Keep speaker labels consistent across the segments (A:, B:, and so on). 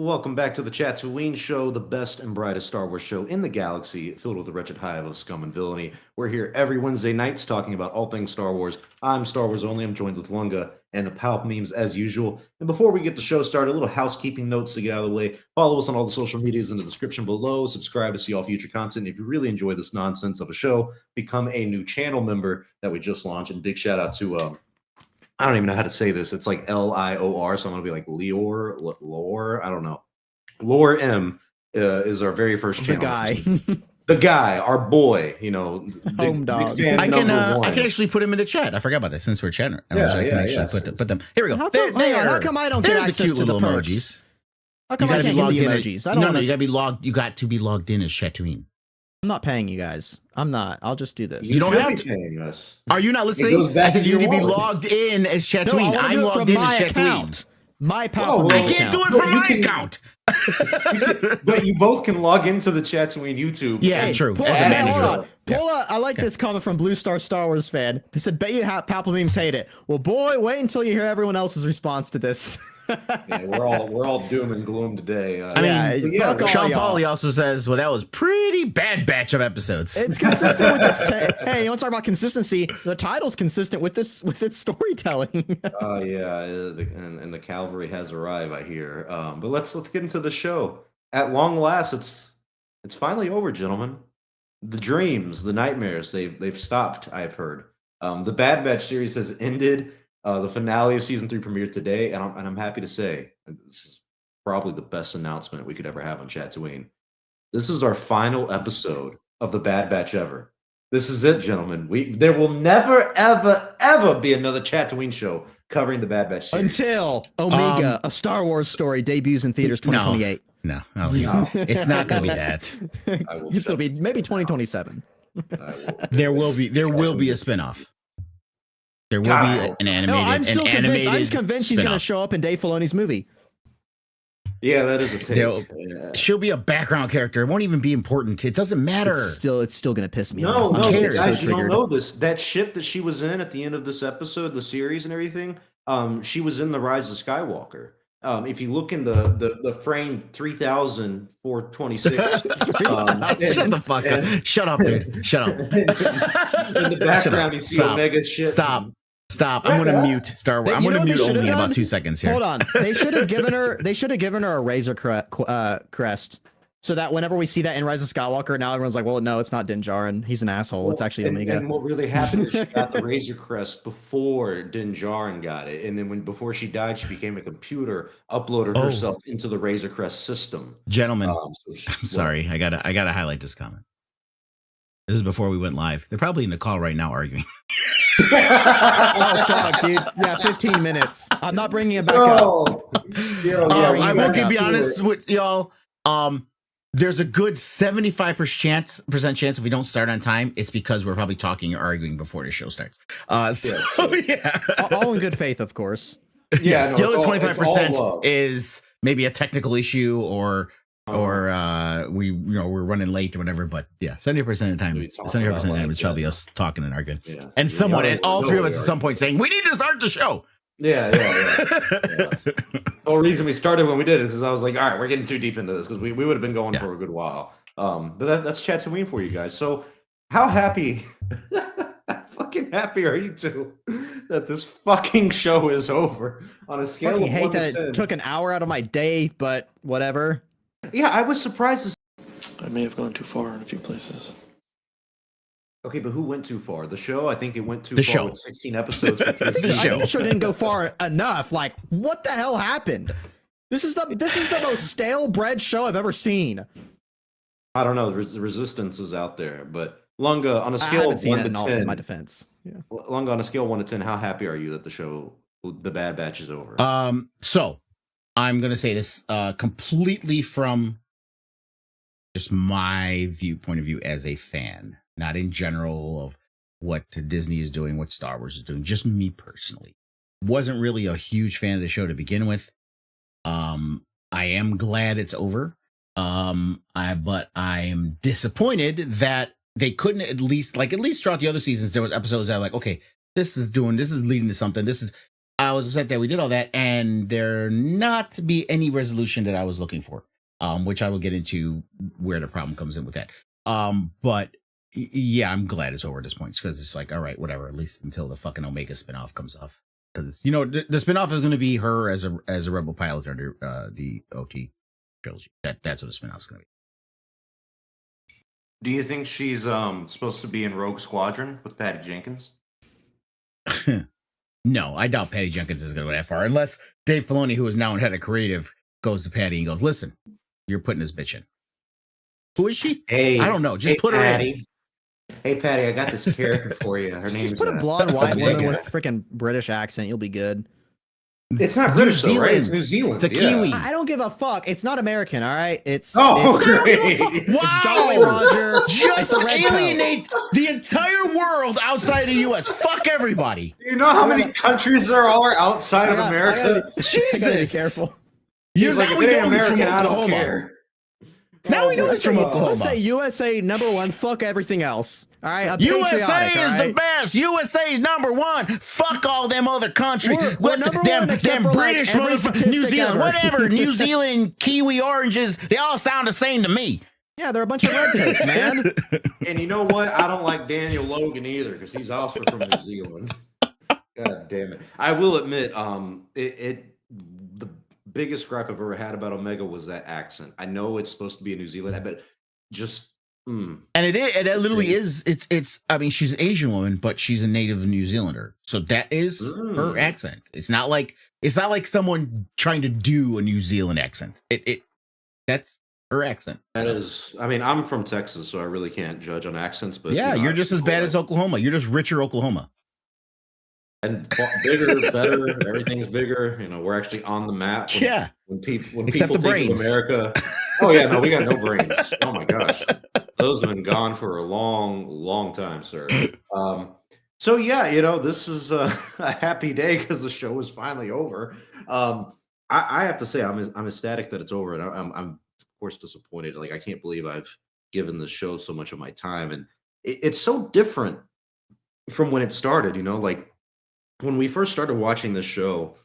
A: welcome back to the Chatooine Show, the best and brightest Star Wars show in the galaxy, filled with a wretched hive of scum and villainy. We're here every Wednesday nights talking about all things Star Wars. I'm Star Wars Only. I'm joined with Lunga and the Palp memes as usual. And before we get the show started, a little housekeeping notes to get out of the way. Follow us on all the social medias in the description below. Subscribe to see all future content. If you really enjoy this nonsense of a show, become a new channel member that we just launched. And big shout out to I don't even know how to say this. It's like Lior, so I'm gonna be like Lore. I don't know. Lore M is our very first channel. The guy, our boy. You know,
B: home dog.
C: I can actually put him in the chat. I forgot about that since we're chatting. I can actually put them. Here we go.
B: How come I don't get access to the emojis? How come I can't get the emojis? I don't know.
C: You gotta be logged. You got to be logged in as Chatooine.
B: I'm not paying you guys. I'm not. I'll just do this.
C: You don't have to. Paying us. Are you not listening? I said you need to be logged in as Chatooine.
B: No, I'm logged in as Chatooine. My Paboo
C: I can't do it from my account.
A: But you both can log into the Chatooine YouTube.
C: Yeah, true.
B: Hold on. I like this comment from Blue Star Star Wars fan. He said, "Bet you Paboo memes hate it." Well, boy, wait until you hear everyone else's response to this.
A: Yeah, we're all doom and gloom today.
C: Sean Pauly also says, "Well, that was pretty bad batch of episodes."
B: It's consistent with its. Hey, you want to talk about consistency? The title's consistent with its storytelling.
A: And the cavalry has arrived. I hear. But let's get into the show. At long last, it's finally over, gentlemen. The dreams, the nightmares, they've stopped. I've heard. The Bad Batch series has ended. The finale of season 3 premiered today, and I'm happy to say this is probably the best announcement we could ever have on Chatooine. This is our final episode of the Bad Batch ever. This is it, gentlemen. There will never, ever, ever be another Chatooine show covering the Bad Batch series.
B: Until Omega, a Star Wars story, debuts in theaters 2028.
C: No. It's not going to be that.
B: It'll be maybe 2027.
C: There will be a spinoff. There will be an animated.
B: No, I'm still convinced. I'm convinced she's going to show up in Dave Filoni's movie.
A: Yeah, that is a take.
C: She'll be a background character. It won't even be important. It doesn't matter.
B: It's still going to piss me
A: off.
B: No,
A: guys, you don't know this. That ship that she was in at the end of this episode, the series and everything, she was in the Rise of Skywalker. If you look in the frame 3026,
C: shut the fuck up. Shut up, dude. Shut up.
A: In the background, you see Omega's ship.
C: Stop. I'm going to mute Star Wars. I'm going to mute Omi in about 2 seconds here.
B: Hold on. They should have given her a Razor crest. So that whenever we see that in Rise of Skywalker, now everyone's like, well, no, it's not Din Djarin. He's an asshole. It's actually Omega.
A: And what really happened is she got the Razor crest before Din Djarin got it. And then before she died, she became a computer, uploaded herself into the Razor crest system.
C: Gentlemen, I'm sorry. I gotta highlight this comment. This is before we went live. They're probably in the call right now arguing.
B: Oh, fuck, dude. Yeah, 15 minutes. I'm not bringing it back up.
C: I will be honest with y'all. There's a good 75% chance if we don't start on time, it's because we're probably talking or arguing before the show starts.
B: All in good faith, of course.
C: Yeah, the other 25% is maybe a technical issue or we're running late or whatever. But yeah, 70% of the time, 75% of the time, it's probably us talking and arguing, and someone, and all three of us at some point saying we need to start the show.
A: Yeah. The whole reason we started when we did it is because I was like, all right, we're getting too deep into this because we would have been going for a good while. But that's Chatooine for you guys. So how happy, fucking happy are you two that this fucking show is over on a scale of 1 to 10?
B: I hate that it took an hour out of my day, but whatever.
A: Yeah, I was surprised.
D: I may have gone too far in a few places.
A: Okay, but who went too far? The show? I think it went too far with 16 episodes. For
B: I think the show didn't go far enough. Like, what the hell happened? This is the most stale bread show I've ever seen.
A: I don't know. The resistance is out there, but Lunga, on a scale of 1 to 10,
B: in my defense. Yeah.
A: Lunga, on a scale of 1 to 10, how happy are you that the show, The Bad Batch, is over?
C: So I'm gonna say this completely from just my point of view as a fan. Not in general of what Disney is doing, what Star Wars is doing, just me personally. Wasn't really a huge fan of the show to begin with. I am glad it's over. But I am disappointed that they couldn't at least throughout the other seasons, there was episodes that were like, okay, this is leading to something. I was upset that we did all that, and there not to be any resolution that I was looking for. Which I will get into where the problem comes in with that. But yeah, I'm glad it's over at this point because it's like, all right, whatever. At least until the fucking Omega spinoff comes off, because the spinoff is going to be her as a rebel pilot under the OT trilogy. That's what the spinoff is going to
A: Do you think she's supposed to be in Rogue Squadron with Patty Jenkins?
C: be. No, I doubt Patty Jenkins is going to go that far unless Dave Filoni, who is now in head of creative, goes to Patty and goes, "Listen, you're putting this bitch in." Who is she?
A: Hey,
C: I don't know. Just put
A: Patty.
C: her in.
A: Hey, Patty, I got this character for you. Her name's
B: Just put a blonde white
A: Omega.
B: woman with a freaking British accent. You'll be good.
A: It's not British, though, right? It's New Zealand.
C: It's a Kiwi.
B: I don't give a fuck. It's not American, all right? It's
A: great.
C: Wow.
B: It's Jolly Roger.
C: Just
B: It's a red coat.
C: alienate the entire world outside the U.S. Fuck everybody.
A: Do you know how many countries there are outside of America?
B: I gotta be
C: Jesus.
B: careful.
A: He's like,
C: now
A: if
C: we
A: it ain't
C: know he's from
A: American, I don't
C: Oklahoma.
A: care.
C: Now we know he's from Oklahoma.
B: Let's say USA #1. Fuck everything else. All right, I'm
C: USA
B: patriotic,
C: is
B: all
C: the
B: right?
C: best. USA is #1. Fuck all them other countries.
B: We're number one except for, like,
C: British
B: every
C: motherfuckers, New
B: statistic
C: Zealand,
B: ever.
C: whatever. New Zealand, Kiwi oranges, they all sound the same to me.
B: Yeah, they're a bunch of redcoats, man.
A: And you know what? I don't like Daniel Logan either because he's also from New Zealand. God damn it! I will admit, the biggest gripe I've ever had about Omega was that accent. I know it's supposed to be a New Zealand, but just.
C: And it literally is. It's. I mean, she's an Asian woman, but she's a native New Zealander, so that is her accent. It's not like someone trying to do a New Zealand accent. That's her accent.
A: That is. I mean, I'm from Texas, so I really can't judge on accents. But
C: Yeah,
A: you know,
C: you're just as bad as Oklahoma. You're just richer Oklahoma.
A: And bigger, better. Everything's bigger. You know, we're actually on the map. When
C: Except
A: people
C: the
A: think of
C: brains.
A: America. Oh yeah, no, we got no brains. Oh my gosh, those have been gone for a long, long time, sir. So yeah, you know, this is a happy day because the show is finally over. I have to say, I'm ecstatic that it's over, and I'm of course disappointed. Like I can't believe I've given the show so much of my time, and it's so different from when it started. You know, like when we first started watching this show.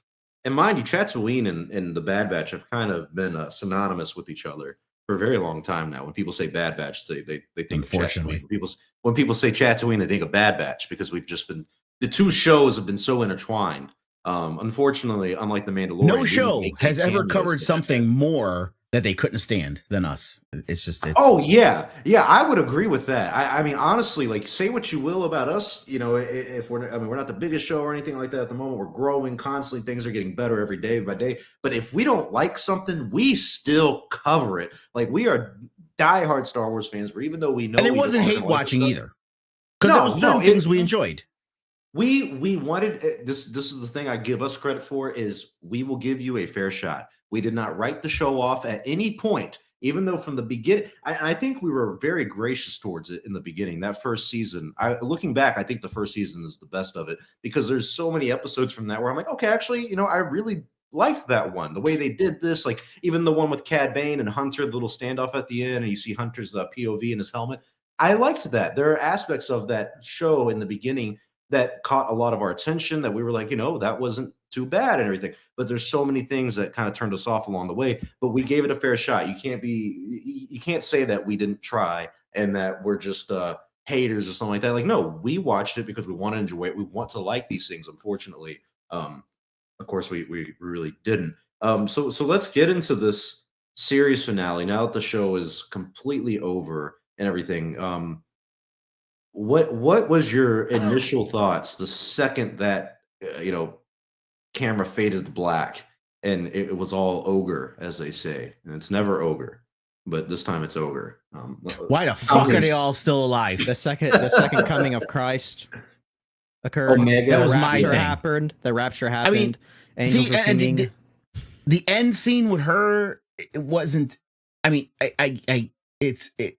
A: And mind you, Chatooine and the Bad Batch have kind of been synonymous with each other for a very long time now. When people say Bad Batch, they think of
C: Unfortunately.
A: Chatooine. When people say Chatooine, they think of Bad Batch because the two shows have been so intertwined. Unfortunately, unlike the Mandalorian,
C: No show
A: they make
C: has ever
A: cameos
C: covered
A: in Bad
C: something
A: Batch.
C: more that they couldn't stand than us. It's
A: Oh yeah, I would agree with that. I mean, honestly, like say what you will about us, you know, if we're not the biggest show or anything like that at the moment. We're growing constantly. Things are getting better every day by day. But if we don't like something, we still cover it. Like we are diehard Star Wars fans. Where even though we know,
C: and it
A: we
C: wasn't
A: aren't
C: hate
A: gonna like
C: watching
A: stuff,
C: either, because there was certain things we enjoyed.
A: We wanted this. This is the thing I give us credit for is we will give you a fair shot. We did not write the show off at any point. Even though from the beginning, I think we were very gracious towards it in the beginning. That first season, looking back, I think the first season is the best of it because there's so many episodes from that where I'm like, okay, actually, you know, I really liked that one. The way they did this, like even the one with Cad Bane and Hunter, the little standoff at the end, and you see Hunter's POV in his helmet. I liked that. There are aspects of that show in the beginning that caught a lot of our attention that we were like, you know, that wasn't too bad and everything. But there's so many things that kind of turned us off along the way. But we gave it a fair shot. You can't say that we didn't try and that we're just haters or something like that. Like, no, we watched it because we want to enjoy it. We want to like these things. Unfortunately, of course, we really didn't. So let's get into this series finale now that the show is completely over and everything. What was your initial thoughts the second that camera faded to black and it was all ogre, as they say, and it's never ogre, but this time it's ogre.
C: Why the fuck are they all still alive?
B: The second coming of Christ occurred.
A: Omega.
C: That was
B: the
C: my
B: rapture
C: thing.
B: happened. The rapture happened.
C: I mean,
B: angels were
C: and
B: singing.
C: the end scene with her, it wasn't. I mean, it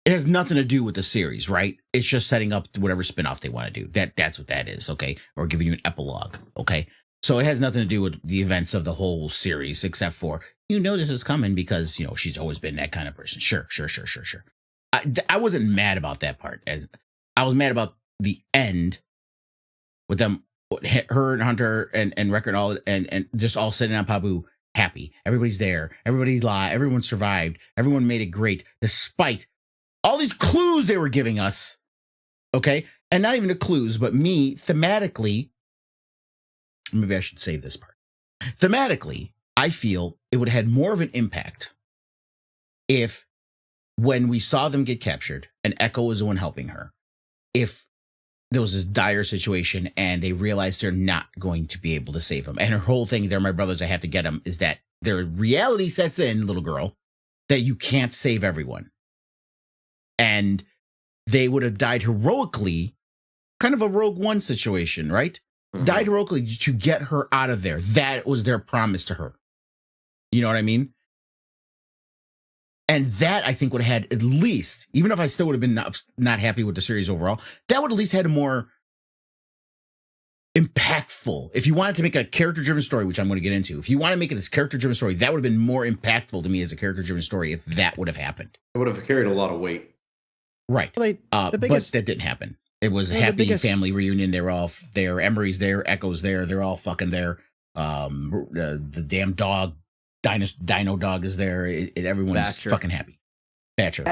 C: has nothing to do with the series, right? It's just setting up whatever spinoff they want to do. That's what that is, okay? Or giving you an epilogue, okay? So it has nothing to do with the events of the whole series, except for, this is coming because, she's always been that kind of person. Sure. I wasn't mad about that part. As I was mad about the end with them her and Hunter and Wrecker and all and just all sitting on Paboo, happy. Everybody's there. Everybody live. Everyone survived. Everyone made it great despite all these clues they were giving us. Okay, and not even the clues, but me thematically. Maybe I should save this part. Thematically, I feel it would have had more of an impact if, when we saw them get captured and Echo was the one helping her, if there was this dire situation and they realized they're not going to be able to save him. And her whole thing, they're my brothers, I have to get them, is that their reality sets in, little girl, that you can't save everyone. And they would have died heroically, kind of a Rogue One situation, right? Mm-hmm. Died heroically to get her out of there. That was their promise to her. You know what I mean? And that, I think, would have had at least, even if I still would have been not happy with the series overall, that would at least had a more impactful. If you wanted to make a character-driven story, which I'm going to get into, if you want to make it as character-driven story, that would have been more impactful to me as a character-driven story if that would have happened.
A: It would have carried a lot of weight.
C: Right.
B: Like,
C: but that didn't happen. It was a happy family reunion. They were all there. Emery's there. Echo's there. They're all fucking there. The damn dog. Dino dog is there. Everyone's fucking happy. Batcher.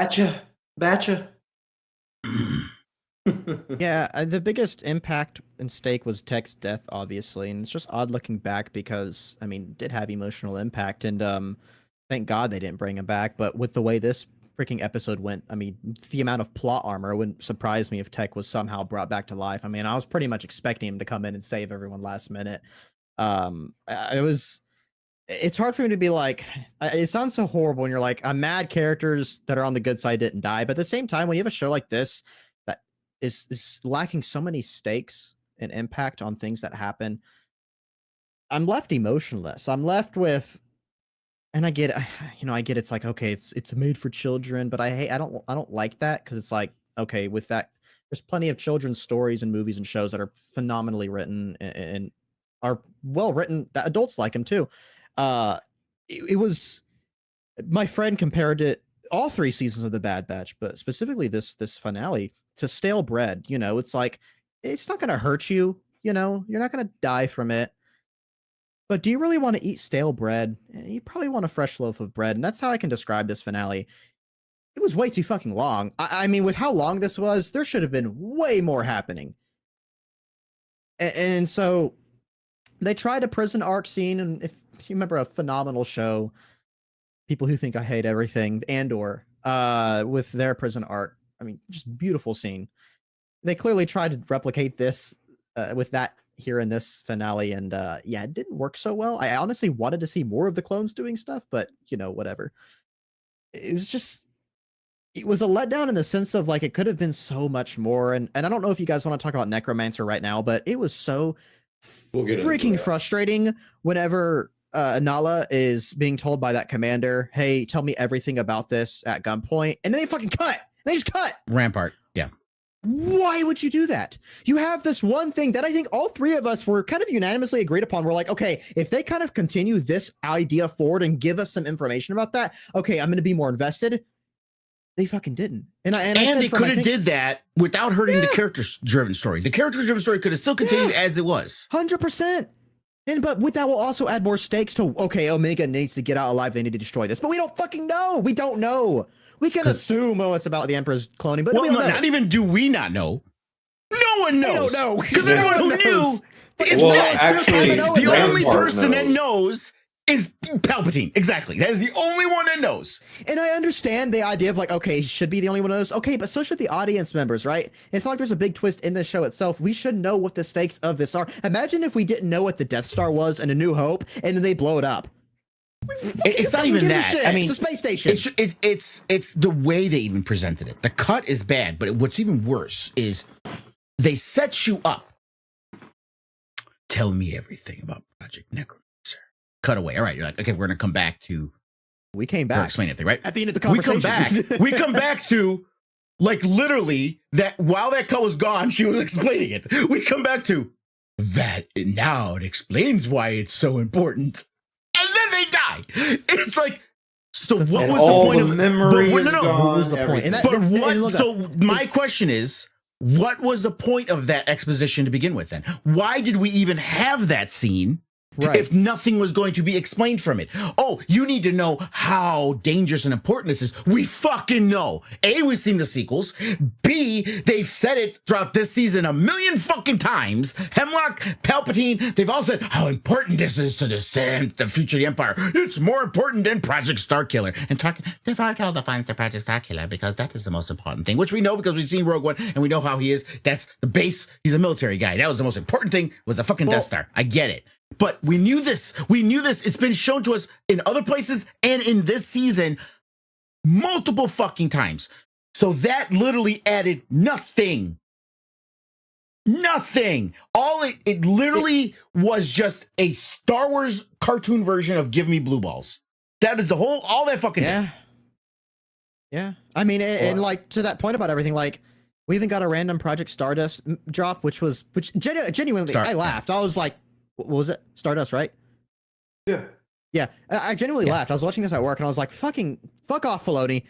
B: Yeah, the biggest impact and stake was Tech's death, obviously, and it's just odd looking back because, I mean, it did have emotional impact, and thank God they didn't bring him back. But with the way this freaking episode went, I mean, the amount of plot armor wouldn't surprise me if Tech was somehow brought back to life. I mean, I was pretty much expecting him to come in and save everyone last minute. It's hard for me to be like, it sounds so horrible when you're like, I'm mad characters that are on the good side didn't die. But at the same time, when you have a show like this that is lacking so many stakes and impact on things that happen, I'm left emotionless. I'm left with, and I get it's like, okay, it's made for children, but I don't like that, because it's like, okay, with that, there's plenty of children's stories and movies and shows that are phenomenally written and are well written that adults like them too. It was, my friend compared it, all 3 seasons of The Bad Batch, but specifically this finale, to stale bread. You know, it's like, it's not going to hurt you. You know, you're not going to die from it. But do you really want to eat stale bread? You probably want a fresh loaf of bread. And that's how I can describe this finale. It was way too fucking long. I mean, with how long this was, there should have been way more happening. And so they tried a prison arc scene, and if you remember, a phenomenal show, People Who Think I Hate Everything, Andor, with their prison arc. I mean, just beautiful scene. They clearly tried to replicate this with that here in this finale, and yeah, it didn't work so well. I honestly wanted to see more of the clones doing stuff, but you know, whatever. It was a letdown in the sense of, like, it could have been so much more, and I don't know if you guys want to talk about Necromancer right now, but it was so freaking frustrating whenever Nala is being told by that commander, hey, tell me everything about this at gunpoint, and then they fucking cut. They just cut.
C: Rampart. Yeah.
B: Why would you do that? You have this one thing that I think all 3 of us were kind of unanimously agreed upon. We're like, okay, if they kind of continue this idea forward and give us some information about that, okay, I'm going to be more invested. They fucking didn't. And they could have did that without hurting the character-driven story. The character-driven story could have still continued as it was. 100%. But with that, we'll also add more stakes to, okay, Omega needs to get out alive. They need to destroy this. But we don't fucking know. We don't know. We can assume, it's about the Emperor's cloning, but we don't know.
C: Not even do we not know. No one knows.
B: They don't know.
C: Because everyone who knew is
A: actually,
C: the only person that knows is Palpatine. Exactly. That is the only one that knows.
B: And I understand the idea of, like, okay, he should be the only one that knows. Okay, but so should the audience members, right? It's not like there's a big twist in the show itself. We should know what the stakes of this are. Imagine if we didn't know what the Death Star was in A New Hope, and then they blow it up.
C: It's not even that. I mean,
B: it's a space station.
C: It's the way they even presented it. The cut is bad, but what's even worse is they set you up. Tell me everything about Project Necromancer. Cut away. All right, you're like, okay, we're gonna come back to.
B: We came back.
C: Explain everything, right?
B: At the end of the conversation,
C: we come back to, like, literally that while that cut was gone, she was explaining it. We come back to that now. It explains why it's so important. And then they die. It's like, so what was the point of
A: memory?
B: What was the point?
C: So my question is, what was the point of that exposition to begin with then? Why did we even have that scene?
B: Right.
C: If nothing was going to be explained from it. Oh, you need to know how dangerous and important this is. We fucking know. A, we've seen the sequels. B, they've said it throughout this season a million fucking times. Hemlock, Palpatine, they've all said how important this is to the future of the Empire. It's more important than Project Starkiller. And they've already told the fans of Project Starkiller because that is the most important thing, which we know because we've seen Rogue One and we know how he is. That's the base. He's a military guy. That was the most important thing, was the fucking Death Star. I get it. But we knew this. We knew this. It's been shown to us in other places and in this season multiple fucking times. So that literally added nothing. Nothing. All it literally was just a Star Wars cartoon version of Give Me Blue Balls. That is all that fucking
B: Yeah. Yeah. I mean, and like to that point about everything, like we even got a random Project Stardust drop, which genuinely, I laughed. I was like, what was it? Stardust, right?
A: Yeah.
B: Yeah, I genuinely laughed. I was watching this at work and I was like, fuck off, Filoni.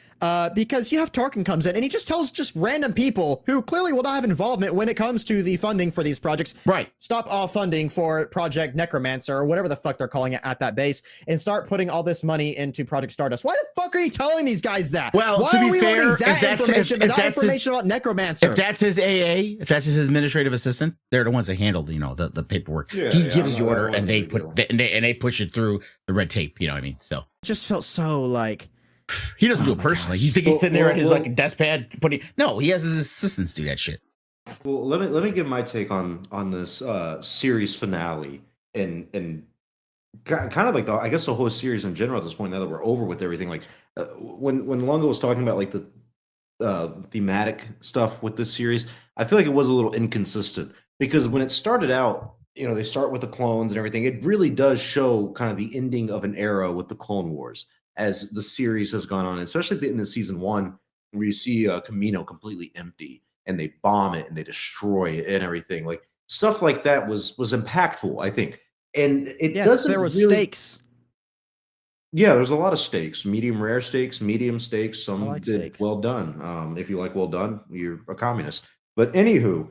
B: Because you have Tarkin comes in and he just tells just random people who clearly will not have involvement when it comes to the funding for these projects.
C: Right.
B: Stop all funding for Project Necromancer or whatever the fuck they're calling it at that base and start putting all this money into Project Stardust. Why the fuck are you telling these guys that?
C: Well,
B: why
C: to
B: are
C: be
B: we
C: fair,
B: learning that
C: if that's
B: information, but not information about Necromancer?
C: If that's his AA, if that's his administrative assistant, they're the ones that handle, the paperwork.
A: Yeah,
C: he gives the
A: that
C: order
A: wasn't
C: and they
A: a big
C: put
A: deal.
C: and they push it through the red tape. You know what I mean? So
B: It just felt so like,
C: he doesn't do it
B: my
C: personally.
B: gosh.
C: You think he's sitting there at his
A: Well,
C: like desk pad putting? No, he has his assistants do that shit.
A: Well, let me give my take on this series finale and kind of like I guess the whole series in general at this point. Now that we're over with everything, like when Longo was talking about like the thematic stuff with this series, I feel like it was a little inconsistent because when it started out, they start with the clones and everything. It really does show kind of the ending of an era with the Clone Wars as the series has gone on, especially in the season 1, where you see Kamino completely empty and they bomb it and they destroy it and everything. Like stuff like that was impactful, I think. And it doesn't
B: there was
A: really,
B: stakes.
A: Yeah, there's a lot of steaks, medium rare steaks, medium steaks. Some
B: like
A: did
B: steak.
A: well done. If you like well done, you're a communist. But anywho,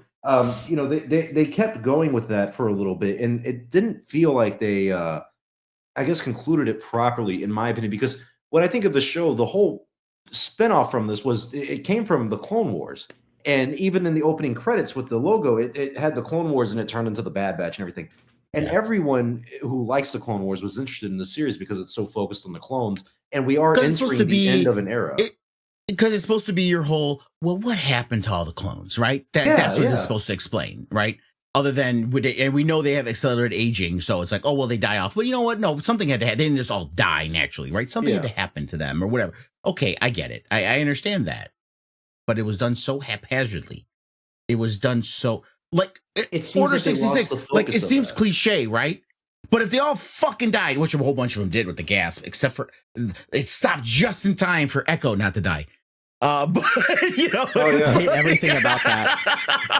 A: they kept going with that for a little bit, and it didn't feel like they, I guess, concluded it properly, in my opinion. Because when I think of the show, the whole spinoff from this was it came from the Clone Wars, and even in the opening credits with the logo, it had the Clone Wars, and it turned into the Bad Batch and everything. And everyone who likes the Clone Wars was interested in the series because it's so focused on the clones, and we are entering the end of an era.
C: Because it's supposed to be your whole, well, what happened to all the clones, right? That's what it's supposed to explain, right? Other than, and we know they have accelerated aging, so it's like, oh, well, they die off. But you know what? No, something had to happen. They didn't just all die naturally, right? Something had to happen to them or whatever. Okay, I get it. I understand that. But it was done so haphazardly. It was done so... Like,
A: it seems
C: Order
A: like they lost
C: 66,
A: the focus
C: like, it
A: of
C: seems
A: that.
C: cliche, right? But if they all fucking died, which a whole bunch of them did with the gas, except for it stopped just in time for Echo not to die. But
A: yeah.
B: I hate everything about that.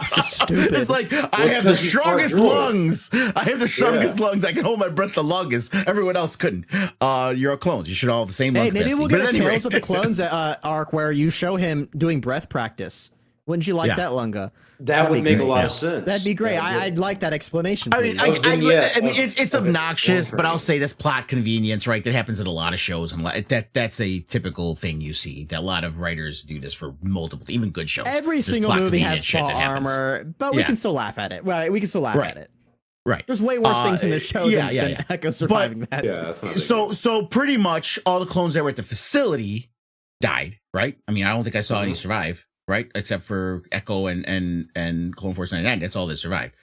B: It's just stupid.
C: It's like I have the
A: 'cause he's part
C: strongest
A: droid.
C: lungs. I have the strongest lungs. I can hold my breath the longest. Everyone else couldn't. You're all clones. You should all have the same.
B: Hey,
C: lung
B: maybe
C: capacity.
B: we'll get
C: But
B: a
C: anyway.
B: Tales of the Clones arc where you show him doing breath practice. Wouldn't you like that, Lunga?
A: That would make a lot
B: great.
A: of sense.
B: That'd be great.
A: That would-
B: I'd like that explanation.
C: I mean,
B: please.
C: it's obnoxious, but I'll say that's plot convenience, right? That happens in a lot of shows, and that's a typical thing you see. That a lot of writers do this for multiple, even good shows.
B: Every
C: There's
B: single
C: plot
B: movie has
C: convenience shit
B: plot
C: that happens.
B: armor, but we can still laugh at it. Right? We can still laugh at it.
C: Right.
B: There's way worse things in this show than Echo surviving that.
A: Yeah, that's not a big deal.
C: So pretty much all the clones that were at the facility died, right? I mean, I don't think I saw any survive, right? Except for Echo and Clone Force 99. That's all that survived.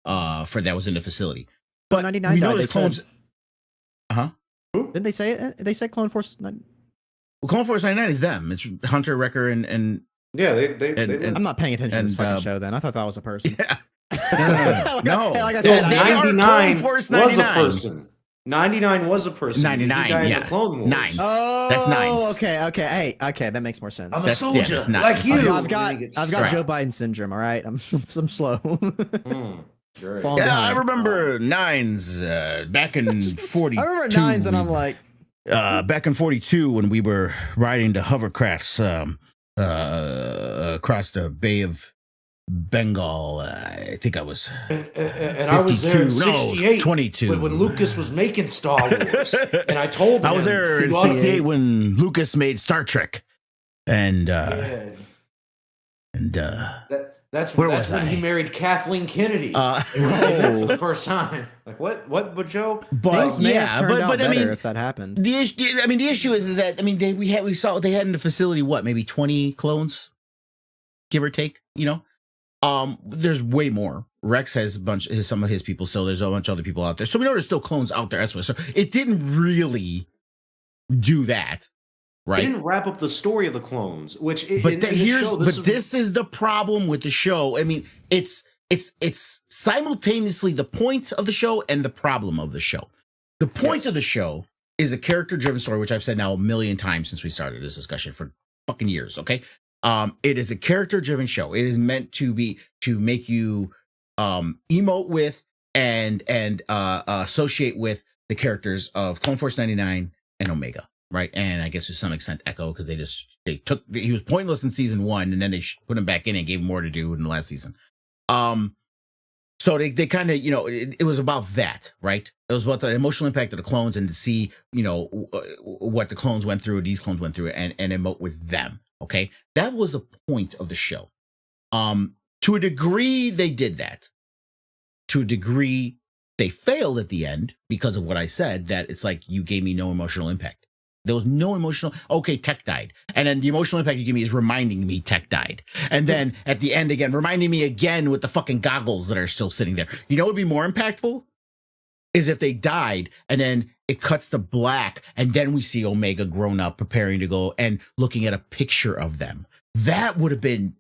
C: For that was in the facility. But
B: 99
C: we know
B: died,
C: there's
B: they
C: clones.
B: said. Didn't they say it? They said Clone Force.
C: Well, Clone Force 99 is them. It's Hunter, Wrecker, and
A: Yeah,
B: I'm not paying attention to this
C: and,
B: fucking show. Then I thought that was a person.
C: yeah.
B: No.
C: No.
B: Like I
C: They
B: said,
C: are
A: 99
C: Clone Force
A: was a
C: 99.
A: person. 99 was a person.
C: 99,
A: He died in
C: yeah.
A: the Clone Wars.
C: Nines.
B: Oh,
C: That's nines.
B: Okay. Hey, okay, that makes more sense.
A: I'm a
C: That's- yeah,
A: soldier
C: that's not-
A: like you.
B: I've got
C: Right.
B: Joe Biden syndrome. All right, I'm slow.
A: Great.
B: Falling
C: Yeah, I
B: behind.
C: remember nines back in 42.
B: I remember nines, and I'm like,
C: back in 42 when we were riding the hovercrafts across the Bay of Bengal. I think I was
A: and I was there in 68
C: 22.
A: when Lucas was making Star Wars, and I told him
C: I was there in 68 when Lucas made Star Trek, and
A: that's
C: where
A: that's
C: was
A: when
C: I?
A: he married Kathleen Kennedy. They met for the first time. Like what, Joe?
B: Things may have turned out better
C: I mean,
B: if that happened.
C: the issue is that we saw they had in the facility maybe 20 clones, give or take. There's way more. Rex has some of his people, so there's a bunch of other people out there. So we know there's still clones out there. So it didn't really do that, right?
A: It didn't wrap up the story of the clones,
C: this is the problem with the show. I mean, it's simultaneously the point of the show and the problem of the show. The point of the show is a character-driven story, which I've said now a million times since we started this discussion for fucking years. Okay. It is a character-driven show. It is meant to make you emote with and associate with the characters of Clone Force 99 and Omega, right? And I guess to some extent Echo, because he was pointless in season 1, and then they put him back in and gave him more to do in the last season. So they kind of, it was about that, right? It was about the emotional impact of the clones and to see, what the clones went through, these clones went through, and emote with them. Okay, that was the point of the show. To a degree, they did that. To a degree, they failed at the end because of what I said, that it's like, you gave me no emotional impact. There was no emotional, okay, Tech died. And then the emotional impact you give me is reminding me Tech died. And then at the end again, reminding me again with the fucking goggles that are still sitting there. You know what would be more impactful? Is if they died and then it cuts to black and then we see Omega grown up preparing to go and looking at a picture of them. That would have been,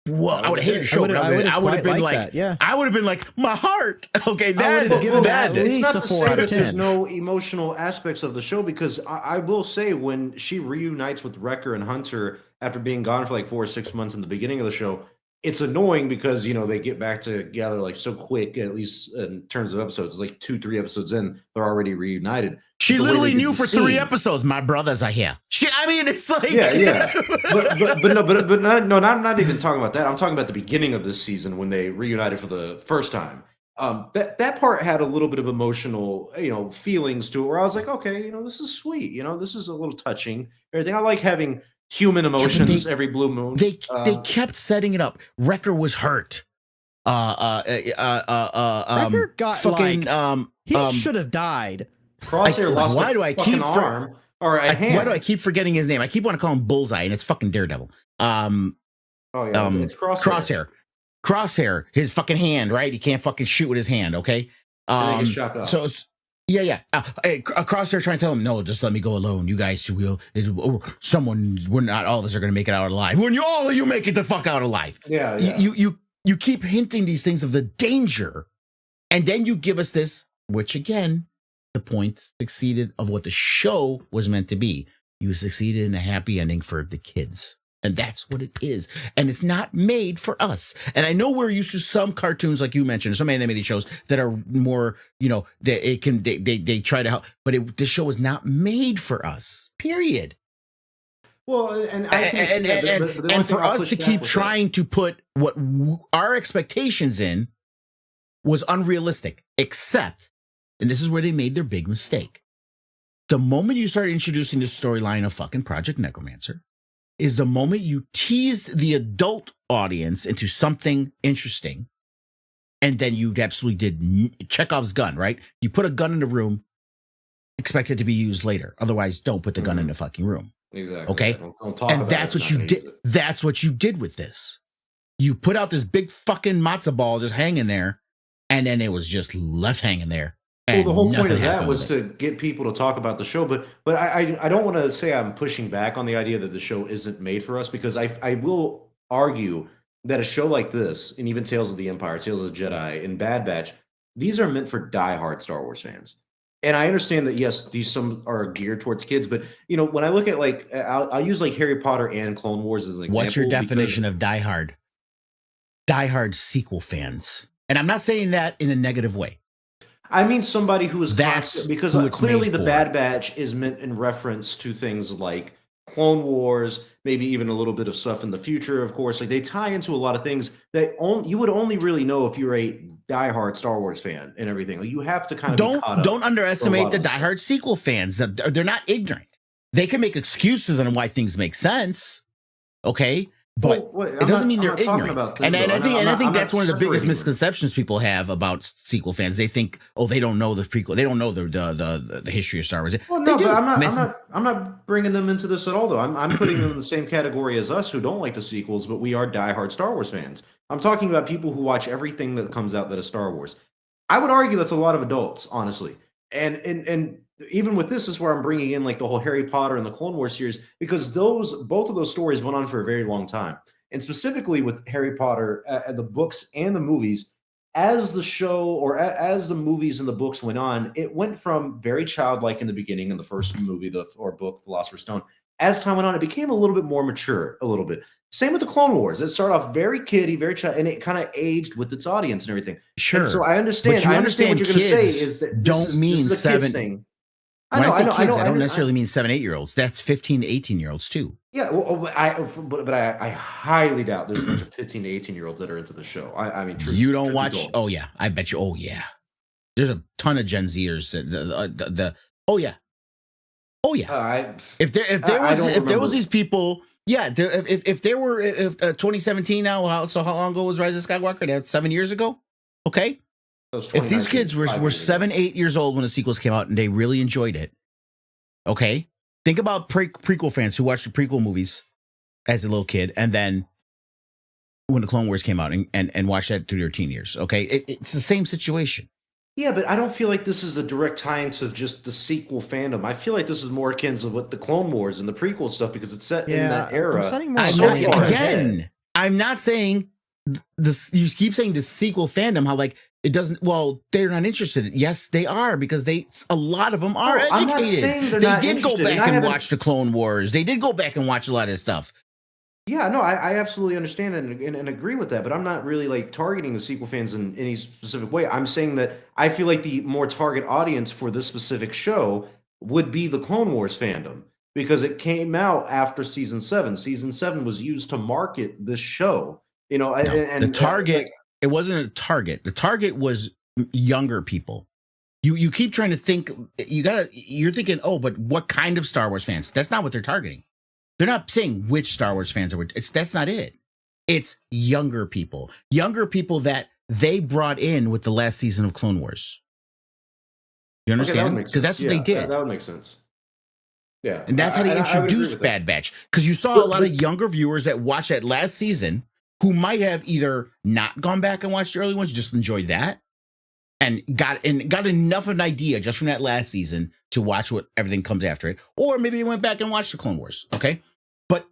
C: well, I would have hated the show. I would have been like, I would have been like, my heart. Okay,
B: I would have given that at least a 4 out of 10.
A: There's no emotional aspects of the show, because I will say, when she reunites with Wrecker and Hunter after being gone for like 4 or 6 months in the beginning of the show, it's annoying because, they get back together like so quick, at least in terms of episodes. It's like 2-3 episodes in, they're already reunited.
C: She literally knew for 3 episodes, my brothers are here. It's like...
A: Yeah. I'm not even talking about that. I'm talking about the beginning of this season when they reunited for the first time. That part had a little bit of emotional, feelings to it, where I was like, okay, this is sweet. This is a little touching. Everything. I like having human emotions every blue moon.
C: They kept setting it up. Wrecker was hurt.
B: Wrecker got
C: fucking
B: he should have died.
A: Crosshair lost an arm or a hand.
C: Why do I keep forgetting his name? I keep wanting to call him Bullseye, and it's fucking Daredevil.
A: It's Crosshair.
C: Crosshair, his fucking hand, right? He can't fucking shoot with his hand. Okay.
A: And he gets shot off.
C: So it's, Crosshair trying to tell him, no, just let me go alone. You guys will. We're not all of us are going to make it out alive. When all of you make it the fuck out alive.
A: Yeah.
C: You keep hinting these things of the danger, and then you give us this, which again, the point succeeded of what the show was meant to be. You succeeded in a happy ending for the kids. And that's what it is. And it's not made for us. And I know we're used to some cartoons, like you mentioned, some animated shows that are more, they try to help, but this show is not made for us, period.
A: Well,
C: and for us to keep trying to put what our expectations in was unrealistic, except, and this is where they made their big mistake. The moment you started introducing the storyline of fucking Project Necromancer is the moment you teased the adult audience into something interesting. And then you absolutely did Chekhov's gun, right? You put a gun in the room, expect it to be used later. Otherwise, don't put the gun in the fucking room.
A: Exactly.
C: Okay.
A: Don't talk
C: and
A: about
C: that's what you did. That's what you did with this. You put out this big fucking matzo ball just hanging there, and then it was just left hanging there.
A: Well, the whole point of that was to get people to talk about the show, but I don't want to say I'm pushing back on the idea that the show isn't made for us, because I will argue that a show like this, and even Tales of the Empire, Tales of the Jedi, and Bad Batch, these are meant for diehard Star Wars fans. And I understand that, yes, these some are geared towards kids, but when I look at I'll use Harry Potter and Clone Wars as an example.
C: What's your definition of diehard? Diehard sequel fans, and I'm not saying that in a negative way.
A: I mean somebody who is
C: that's
A: because clearly the Bad Batch is meant in reference to things like Clone Wars, maybe even a little bit of stuff in the future, of course. Like they tie into a lot of things that you would only really know if you're a diehard Star Wars fan and everything. Like you have to kind of be caught up
C: Don't
A: for a
C: underestimate
A: lot
C: the
A: of this stuff.
C: diehard sequel fans. They're not ignorant. They can make excuses on why things make sense. Okay. But
A: Well, wait,
C: it doesn't mean they're
A: I'm not talking
C: ignorant.
A: about them,
C: And
A: though.
C: I think
A: I'm
C: that's
A: not
C: one of the biggest
A: separating them.
C: misconceptions people have about sequel fans. They think, oh, they don't know the prequel. They don't know the history of Star Wars.
A: Well,
C: They
A: no,
C: do.
A: but I'm not bringing them into this at all, though. I'm putting them in the same category as us who don't like the sequels, but we are diehard Star Wars fans. I'm talking about people who watch everything that comes out that is Star Wars. I would argue that's a lot of adults, honestly. And even with this is where I'm bringing in like the whole Harry Potter and the Clone Wars series because both of those stories went on for a very long time. And specifically with Harry Potter, the books and the movies, as the show or as the movies and the books went on, it went from very childlike in the beginning in the first movie or book, Philosopher's Stone. As time went on, it became a little bit more mature, a little bit. Same with the Clone Wars. It started off very kiddie, very child, and it kind of aged with its audience and everything.
C: Sure.
A: And so I understand.
C: But you
A: I understand what you're going to say
C: kids
A: is that
C: don't mean
A: this is a
C: seven.
A: kids thing.
C: When I say kids, I don't
A: know,
C: necessarily mean 7, 8-year-olds. That's 15 to 18-year-olds too.
A: Yeah, well, I highly doubt there's a bunch of 15 to 18-year-olds that are into the show. I mean,
C: You don't watch? Oh yeah, I bet you. Oh yeah, there's a ton of Gen Zers. Oh yeah, oh yeah. If there was these people, yeah. If there were 2017 now, how long ago was Rise of Skywalker? That's 7 years ago. Okay. If these kids were 7, 8 years old when the sequels came out and they really enjoyed it, okay, think about prequel fans who watched the prequel movies as a little kid and then when the Clone Wars came out and watched that through their teen years, okay? It's the same situation.
A: Yeah, but I don't feel like this is a direct tie into just the sequel fandom. I feel like this is more akin to what the Clone Wars and the prequel stuff because it's set in that era.
C: I'm not saying this. You keep saying the sequel fandom, how like it doesn't. Well, they're not interested. Yes, they are because a lot of them are educated.
A: I'm not saying they're not
C: did go
A: interested,
C: back and watch the Clone Wars. They did go back and watch a lot of this stuff.
A: Yeah, no, I absolutely understand and agree with that, but I'm not really like targeting the sequel fans in any specific way. I'm saying that I feel like the more target audience for this specific show would be the Clone Wars fandom because it came out after season 7. Season 7 was used to market this show. You know, and
C: the target, it wasn't a target. The target was younger people. You keep trying to think, you're thinking, oh, but what kind of Star Wars fans? That's not what they're targeting. They're not saying which Star Wars fans are. That's not it. It's younger people that they brought in with the last season of Clone Wars. You understand? Because that's what they did.
A: That would make sense. Yeah,
C: and that's how they introduced Bad Batch. Because you saw a lot of younger viewers that watched that last season who might have either not gone back and watched the early ones, just enjoyed that, and got enough of an idea just from that last season to watch what everything comes after it, or maybe they went back and watched the Clone Wars. Okay, but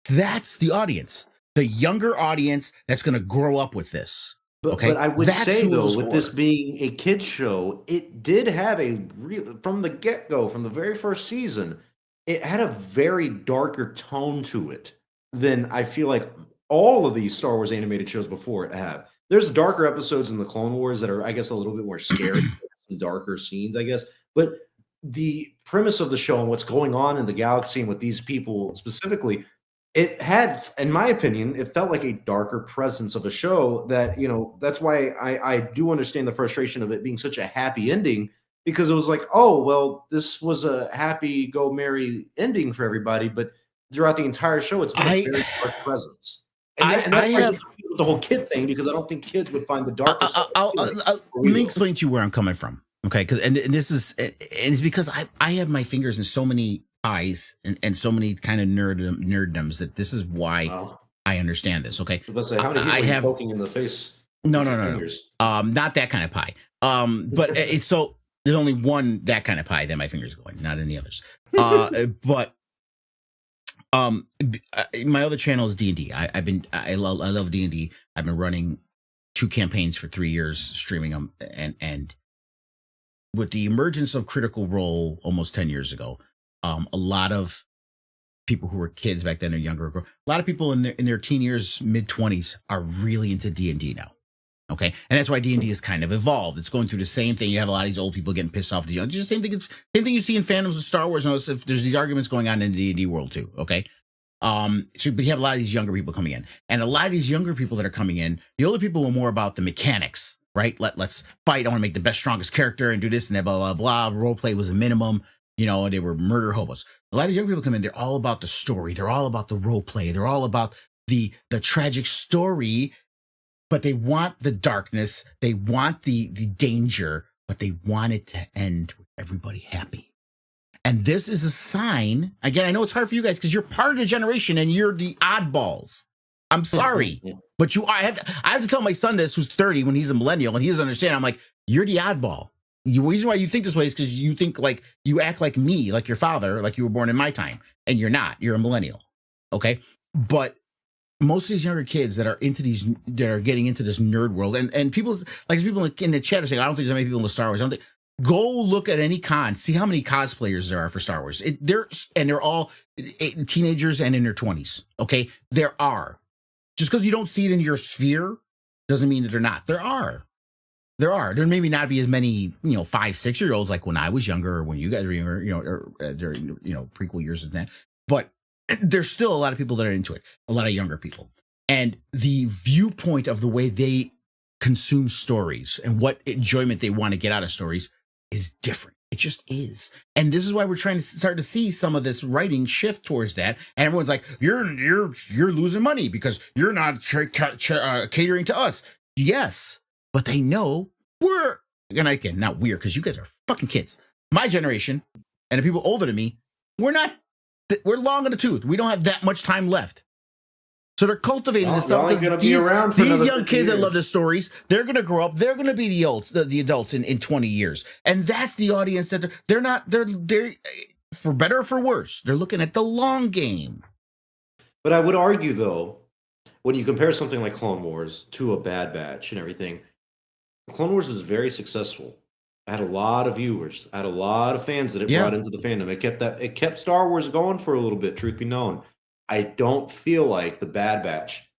C: that's the audience, the younger audience that's going to grow up with this. Okay,
A: but I would say though, with this being a kids show, it did have from the get-go, from the very first season, it had a very darker tone to it than I feel like all of these Star Wars animated shows before it have. There's darker episodes in the Clone Wars that are, I guess, a little bit more scary, some darker scenes, I guess. But the premise of the show and what's going on in the galaxy and with these people specifically, it had, in my opinion, it felt like a darker presence of a show that, you know, that's why I do understand the frustration of it being such a happy ending because it was like, oh, well, this was a happy go merry ending for everybody. But throughout the entire show, it's been a very dark presence. And that's why I have the whole kid thing because I don't think kids would find the darkest.
C: Let me explain to you where I'm coming from, okay? Because and it's because I have my fingers in so many pies and so many kind of nerddoms that this is why I understand this. Okay,
A: let's say how many people are you poking in the face?
C: No, not that kind of pie. But it's so there's only one that kind of pie that my fingers are going, not any others. But. My other channel is D&D. I love D&D. I've been running 2 campaigns for 3 years, streaming them, and with the emergence of Critical Role almost 10 years ago, a lot of people who were kids back then or younger, a lot of people in their teen years, mid 20s, are really into D&D now. Okay, and that's why D&D is kind of evolved. It's going through the same thing. You have a lot of these old people getting pissed off at these young. Just the same thing. It's same thing you see in fandoms of Star Wars. And if there's these arguments going on in the D&D world too. Okay, so but you have a lot of these younger people coming in, and a lot of these younger people that are coming in. The older people were more about the mechanics, right? Let's fight. I want to make the best, strongest character and do this and that. Blah blah blah. Role play was a minimum. You know, they were murder hobos. A lot of young people come in. They're all about the story. They're all about the role play. They're all about the tragic story. But they want the darkness, they want the danger, but they want it to end with everybody happy. And this is a sign. Again, I know it's hard for you guys because you're part of the generation and you're the oddballs. I'm sorry, but I have to tell my son this, who's 30, when he's a millennial, and he doesn't understand. I'm like, you're the oddball. The reason why you think this way is because you think like you act like me, like your father, like you were born in my time, and you're not. You're a millennial, okay? But most of these younger kids that are getting into this nerd world, and people in the chat are saying, I don't think there's many people in the Star Wars. I don't think. Go look at any con, see how many cosplayers there are for Star Wars. They're all teenagers and in their 20s. Okay, there are. Just because you don't see it in your sphere doesn't mean that they're not. There are. There maybe not be as many, 5-6-year-olds like when I was younger or when you guys were younger, or during prequel years and that. But there's still a lot of people that are into it, a lot of younger people. And the viewpoint of the way they consume stories and what enjoyment they want to get out of stories is different. It just is. And this is why we're trying to start to see some of this writing shift towards that. And everyone's like, you're losing money because you're not catering to us. Yes, but they know we're, and again, not weird because you guys are fucking kids. My generation and the people older than me, we're long in the tooth. We don't have that much time left. So they're cultivating this stuff because these young kids that love the stories, they're going to grow up. They're going to be the adults in 20 years. And that's the audience that they're for better or for worse, they're looking at the long game.
A: But I would argue, though, when you compare something like Clone Wars to a Bad Batch and everything, Clone Wars was very successful. I had a lot of viewers. I had a lot of fans that it brought into the fandom. It kept Star Wars going for a little bit, truth be known. I don't feel like the Bad Batch,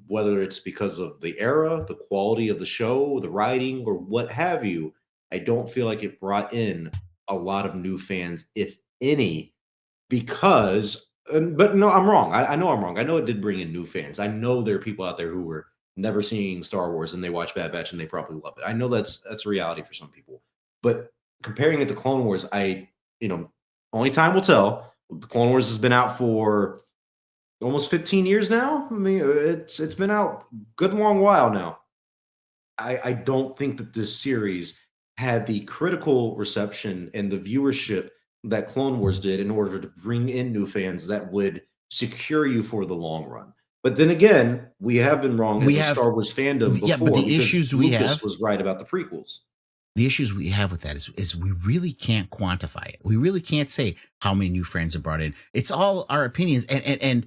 A: whether it's because of the era, the quality of the show, the writing, or what have you, I don't feel like it brought in a lot of new fans, if any, because, but no, I'm wrong. I know I'm wrong. I know it did bring in new fans. I know there are people out there who were never seeing Star Wars and they watch Bad Batch and they probably love it. I know that's a reality for some people. But comparing it to Clone Wars, only time will tell. The Clone Wars has been out for almost 15 years now. I mean, it's been out a good long while now. I don't think that this series had the critical reception and the viewership that Clone Wars did in order to bring in new fans that would secure you for the long run. But then again, we have been wrong as a Star Wars fandom before.
C: Yeah, but the issues we have
A: was right about the prequels.
C: The issues we have with that is we really can't quantify it. We really can't say how many new friends are brought in. It's all our opinions, and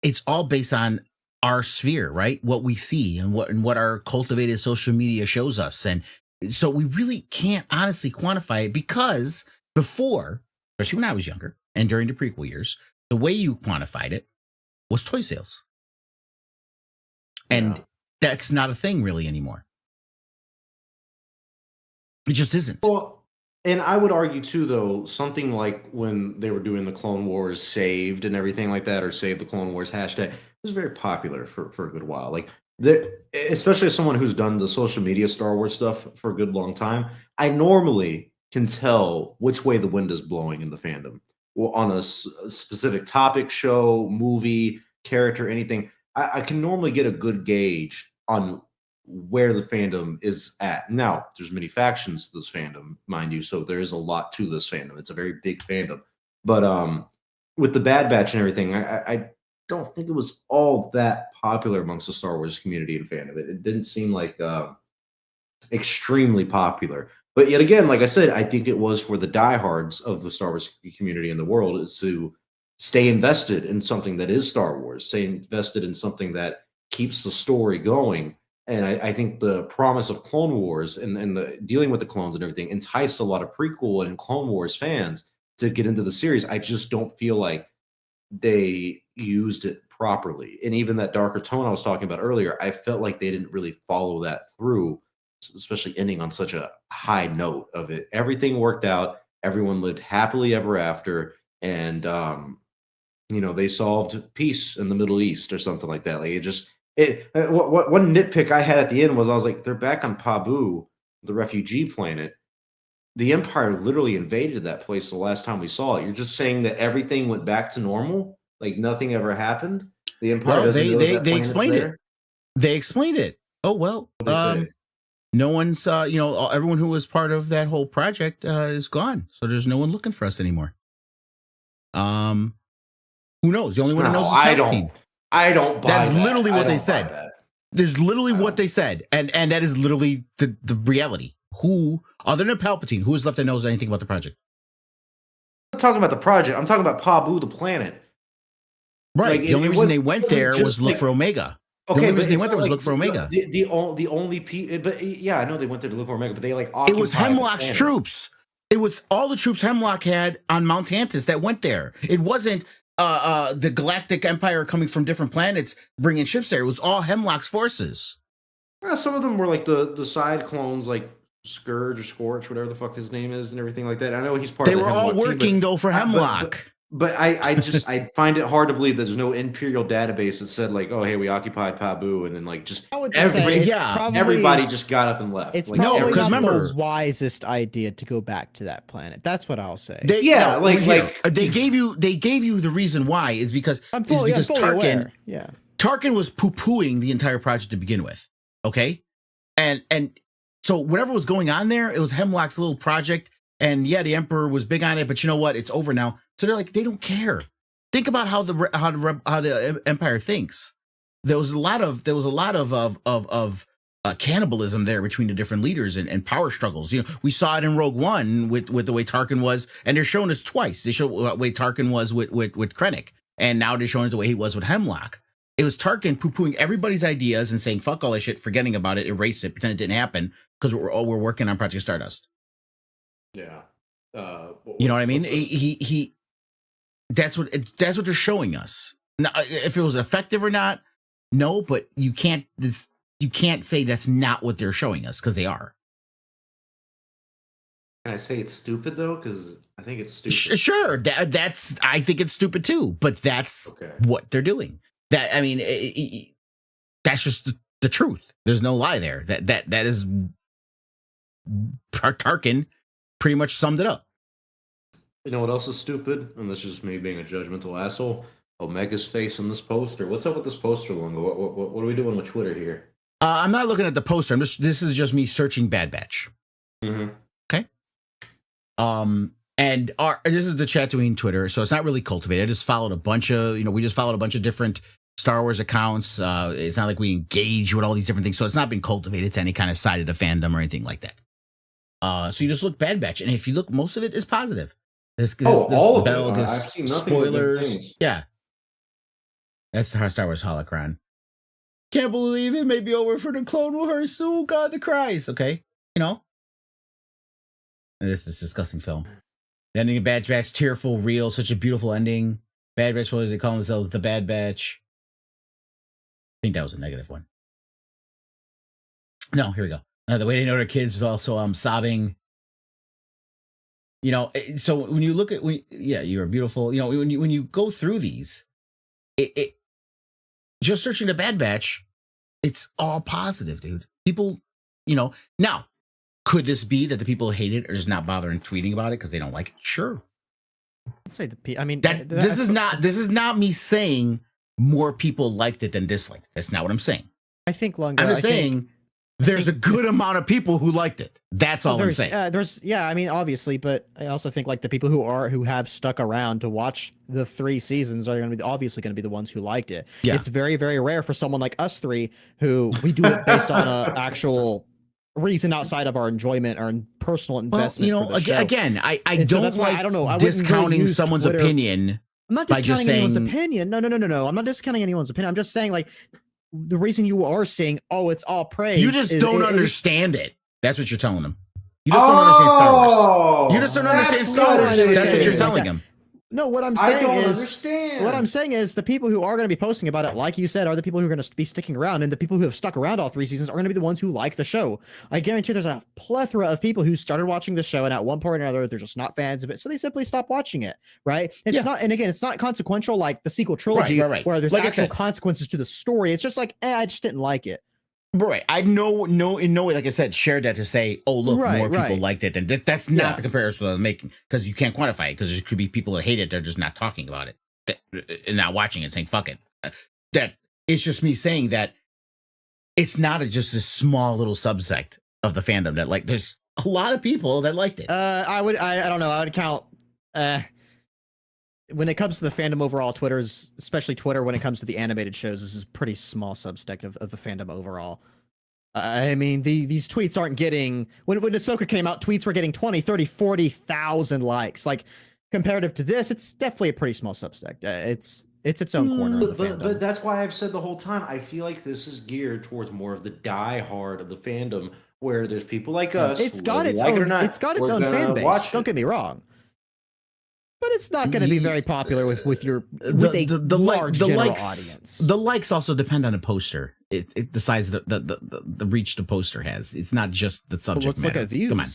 C: it's all based on our sphere, right? What we see and what our cultivated social media shows us. And so we really can't honestly quantify it because before, especially when I was younger and during the prequel years, the way you quantified it was toy sales. And that's not a thing really anymore. It just isn't.
A: Well, and I would argue too, though, something like when they were doing the Clone Wars saved and everything like that, or Save the Clone Wars hashtag, it was very popular for a good while. Like, especially as someone who's done the social media Star Wars stuff for a good long time, I normally can tell which way the wind is blowing in the fandom. Well, on a specific topic, show, movie, character, anything, I can normally get a good gauge on where the fandom is at. Now, there's many factions to this fandom, mind you, so there is a lot to this fandom. It's a very big fandom. But with the Bad Batch and everything, I don't think it was all that popular amongst the Star Wars community and fandom. It didn't seem like extremely popular. But yet again, like I said, I think it was for the diehards of the Star Wars community in the world is to stay invested in something that is Star Wars, stay invested in something that keeps the story going. And I think the promise of Clone Wars and the dealing with the clones and everything enticed a lot of prequel and Clone Wars fans to get into the series. I just don't feel like they used it properly. And even that darker tone I was talking about earlier, I felt like they didn't really follow that through, especially ending on such a high note of it. Everything worked out. Everyone lived happily ever after. And, they solved peace in the Middle East or something like that. Like one nitpick I had at the end was I was like, they're back on Paboo, the refugee planet. The Empire literally invaded that place the last time we saw it. You're just saying that everything went back to normal, like nothing ever happened. The Empire doesn't know that
C: they
A: planet's
C: explained
A: there?
C: it. They explained it. Oh well.
A: What'd they say?
C: No one's everyone who was part of that whole project is gone. So there's no one looking for us anymore. Who knows? The only one who knows is Palpatine.
A: I don't buy
C: That's
A: that.
C: literally what
A: I
C: they
A: don't buy
C: said.
A: that.
C: There's literally what they said. And that is literally the reality. Who, other than Palpatine, who is left that knows anything about the project?
A: I'm not talking about the project. I'm talking about Paboo, the planet.
C: Right.
A: Like,
C: the only reason they went there
A: just
C: was look
A: like-
C: for Omega.
A: Okay,
C: the only
A: but
C: reason they
A: it's
C: went there
A: not
C: was
A: like
C: look for Omega.
A: The only people, but yeah, I know they went there to look for Omega, but they like occupied
C: It was
A: the
C: Hemlock's
A: planet.
C: troops. It was all the troops Hemlock had on Mount Tantus that went there. It wasn't the Galactic Empire coming from different planets bringing ships there. It was all Hemlock's forces.
A: Yeah, some of them were like the side clones, like Scourge or Scorch, whatever the fuck his name is, and everything like that. I know he's part
C: They
A: of the
C: were all
A: Hemlock team,
C: working though for Hemlock.
A: But I just I find it hard to believe that there's no Imperial database that said like, oh hey, we occupied Paboo, and then like just
B: I would just say it's probably,
A: everybody just got up and left.
B: It's
A: like,
B: probably
C: because
B: not
C: remember-
B: the wisest idea to go back to that planet. That's what I'll say.
C: They gave you the reason why is because
B: I'm fully
C: Tarkin
B: aware. Yeah.
C: Tarkin was poo-pooing the entire project to begin with. Okay, and so whatever was going on there, it was Hemlock's little project, and yeah, the Emperor was big on it, but you know what? It's over now. So they're like, they don't care. Think about how the Empire thinks. There was a lot of cannibalism there between the different leaders and power struggles. We saw it in Rogue One with the way Tarkin was, and they're showing us twice. They show the way Tarkin was with Krennic, and now they're showing us the way he was with Hemlock. It was Tarkin poo-pooing everybody's ideas and saying fuck all that shit, forgetting about it, erase it, pretend it didn't happen because we're working on Project Stardust.
A: Yeah.
C: You know what I mean? He that's what they're showing us. Now, if it was effective or not, no, but you can't say that's not what they're showing us because they are.
A: Can I say it's stupid though? Because I think it's stupid.
C: Sure, that's I think it's stupid too, but that's what they're doing. That I mean, that's just the truth. There's no lie there. That is Tarkin pretty much summed it up.
A: You know what else is stupid? And this is just me being a judgmental asshole. Omega's face on this poster. What's up with this poster, Lunga? What are we doing with Twitter here?
C: I'm not looking at the poster. This is just me searching Bad Batch.
A: Mm-hmm.
C: Okay. And this is the Chatooine Twitter, so it's not really cultivated. I just followed a bunch of, we just followed a bunch of different Star Wars accounts. It's not like we engage with all these different things, so it's not been cultivated to any kind of side of the fandom or anything like that. So you just look Bad Batch, and if you look, most of it is positive.
A: All of it. I've seen nothing but good things.
C: Yeah. That's our Star Wars holocron. Can't believe it may be over for the Clone Wars. Oh, God, the Christ. Okay. And this is a disgusting film. The ending of Bad Batch, tearful, real, such a beautiful ending. Bad Batch, what they call themselves? The Bad Batch. I think that was a negative one. No, here we go. The way they know their kids is also sobbing. So when you look at, you're beautiful. When you go through these, it just searching the Bad Batch, it's all positive, dude. People, now, could this be that the people who hate it are just not bothering tweeting about it because they don't like it? Sure.
B: I'd say I mean,
C: this is not me saying more people liked it than disliked. That's not what I'm saying.
B: I think Lunga.
C: I'm just saying there's a good amount of people who liked it. That's all I'm saying.
B: I mean, obviously, but I also think like the people who have stuck around to watch the 3 seasons are going to be obviously going to be the ones who liked it. Yeah. It's very, very rare for someone like us three who we do it based on a actual reason outside of our enjoyment or personal investment. For the show.
C: Again, I
B: don't. So that's why I don't know. I
C: discounting
B: really
C: someone's
B: Twitter.
C: opinion.
B: I'm not discounting anyone's opinion. No. I'm not discounting anyone's opinion. I'm just saying like the reason you are saying, oh, it's all praise.
C: You just don't understand it. That's what you're telling them. You just don't understand Star Wars. You just don't understand Star Wars. That's what you're telling them.
B: No, what I'm
A: I
B: saying
A: don't
B: is,
A: understand.
B: what I'm saying is, the people who are going to be posting about it, like you said, are the people who are going to be sticking around, and the people who have stuck around all 3 seasons are going to be the ones who like the show. I guarantee there's a plethora of people who started watching the show, and at one point or another, they're just not fans of it, so they simply stop watching it. Right? It's
C: Yeah.
B: not, and again, it's not consequential like the sequel trilogy,
C: right.
B: where there's
C: Like I
B: actual
C: said-
B: consequences to the story. It's just like, I just didn't like it.
C: Right. I know, in no way, like I said, shared that to say, oh, look,
B: Right,
C: more people
B: right.
C: liked it. And that's not
B: Yeah.
C: the comparison I'm making, because you can't quantify it, because there could be people that hate it. They're just not talking about it and not watching it, saying, fuck it. That it's just me saying that it's not just a small little subsect of the fandom that, like, there's a lot of people that liked it.
B: I don't know. I would count, when it comes to the fandom overall, especially Twitter, when it comes to the animated shows, this is a pretty small subsect of the fandom overall. I mean, these tweets aren't getting, when Ahsoka came out, tweets were getting 20, 30, 40,000 likes. Like, comparative to this, it's definitely a pretty small subsect. It's its own corner of the fandom.
A: But that's why I've said the whole time, I feel like this is geared towards more of the die-hard of the fandom, where there's people like us.
B: It's got its
A: like it or
B: own.
A: not,
B: It's got its
A: we're
B: own
A: gonna
B: fan base.
A: watch
B: Don't
A: it.
B: get me wrong. But it's not going to be very popular with a
C: The
B: large general
C: likes,
B: audience.
C: The likes also depend on the poster. The size the reach the poster has. It's not just the subject
B: Let's
C: matter.
B: look at views.
C: Come on.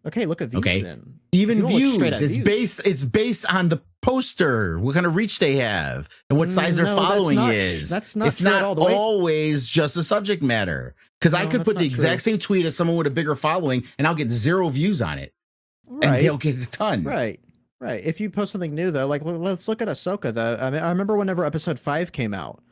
B: Okay, look at views
C: Okay.
B: then.
C: Even
B: If you don't look
C: views,
B: straight at
C: it's
B: views.
C: based on the poster, what kind of reach they have, and what size their
B: No, that's
C: following
B: not-
C: is.
B: that's not
C: It's
B: true at
C: not
B: all. The way-
C: always just the subject matter. Because I
B: No,
C: could
B: that's
C: put the
B: not
C: exact same tweet as someone with a bigger following, and I'll get 0 views on it, and
B: Right.
C: they'll get a ton.
B: Right. If you post something new though, like let's look at Ahsoka though. I mean, I remember whenever episode 5 came out,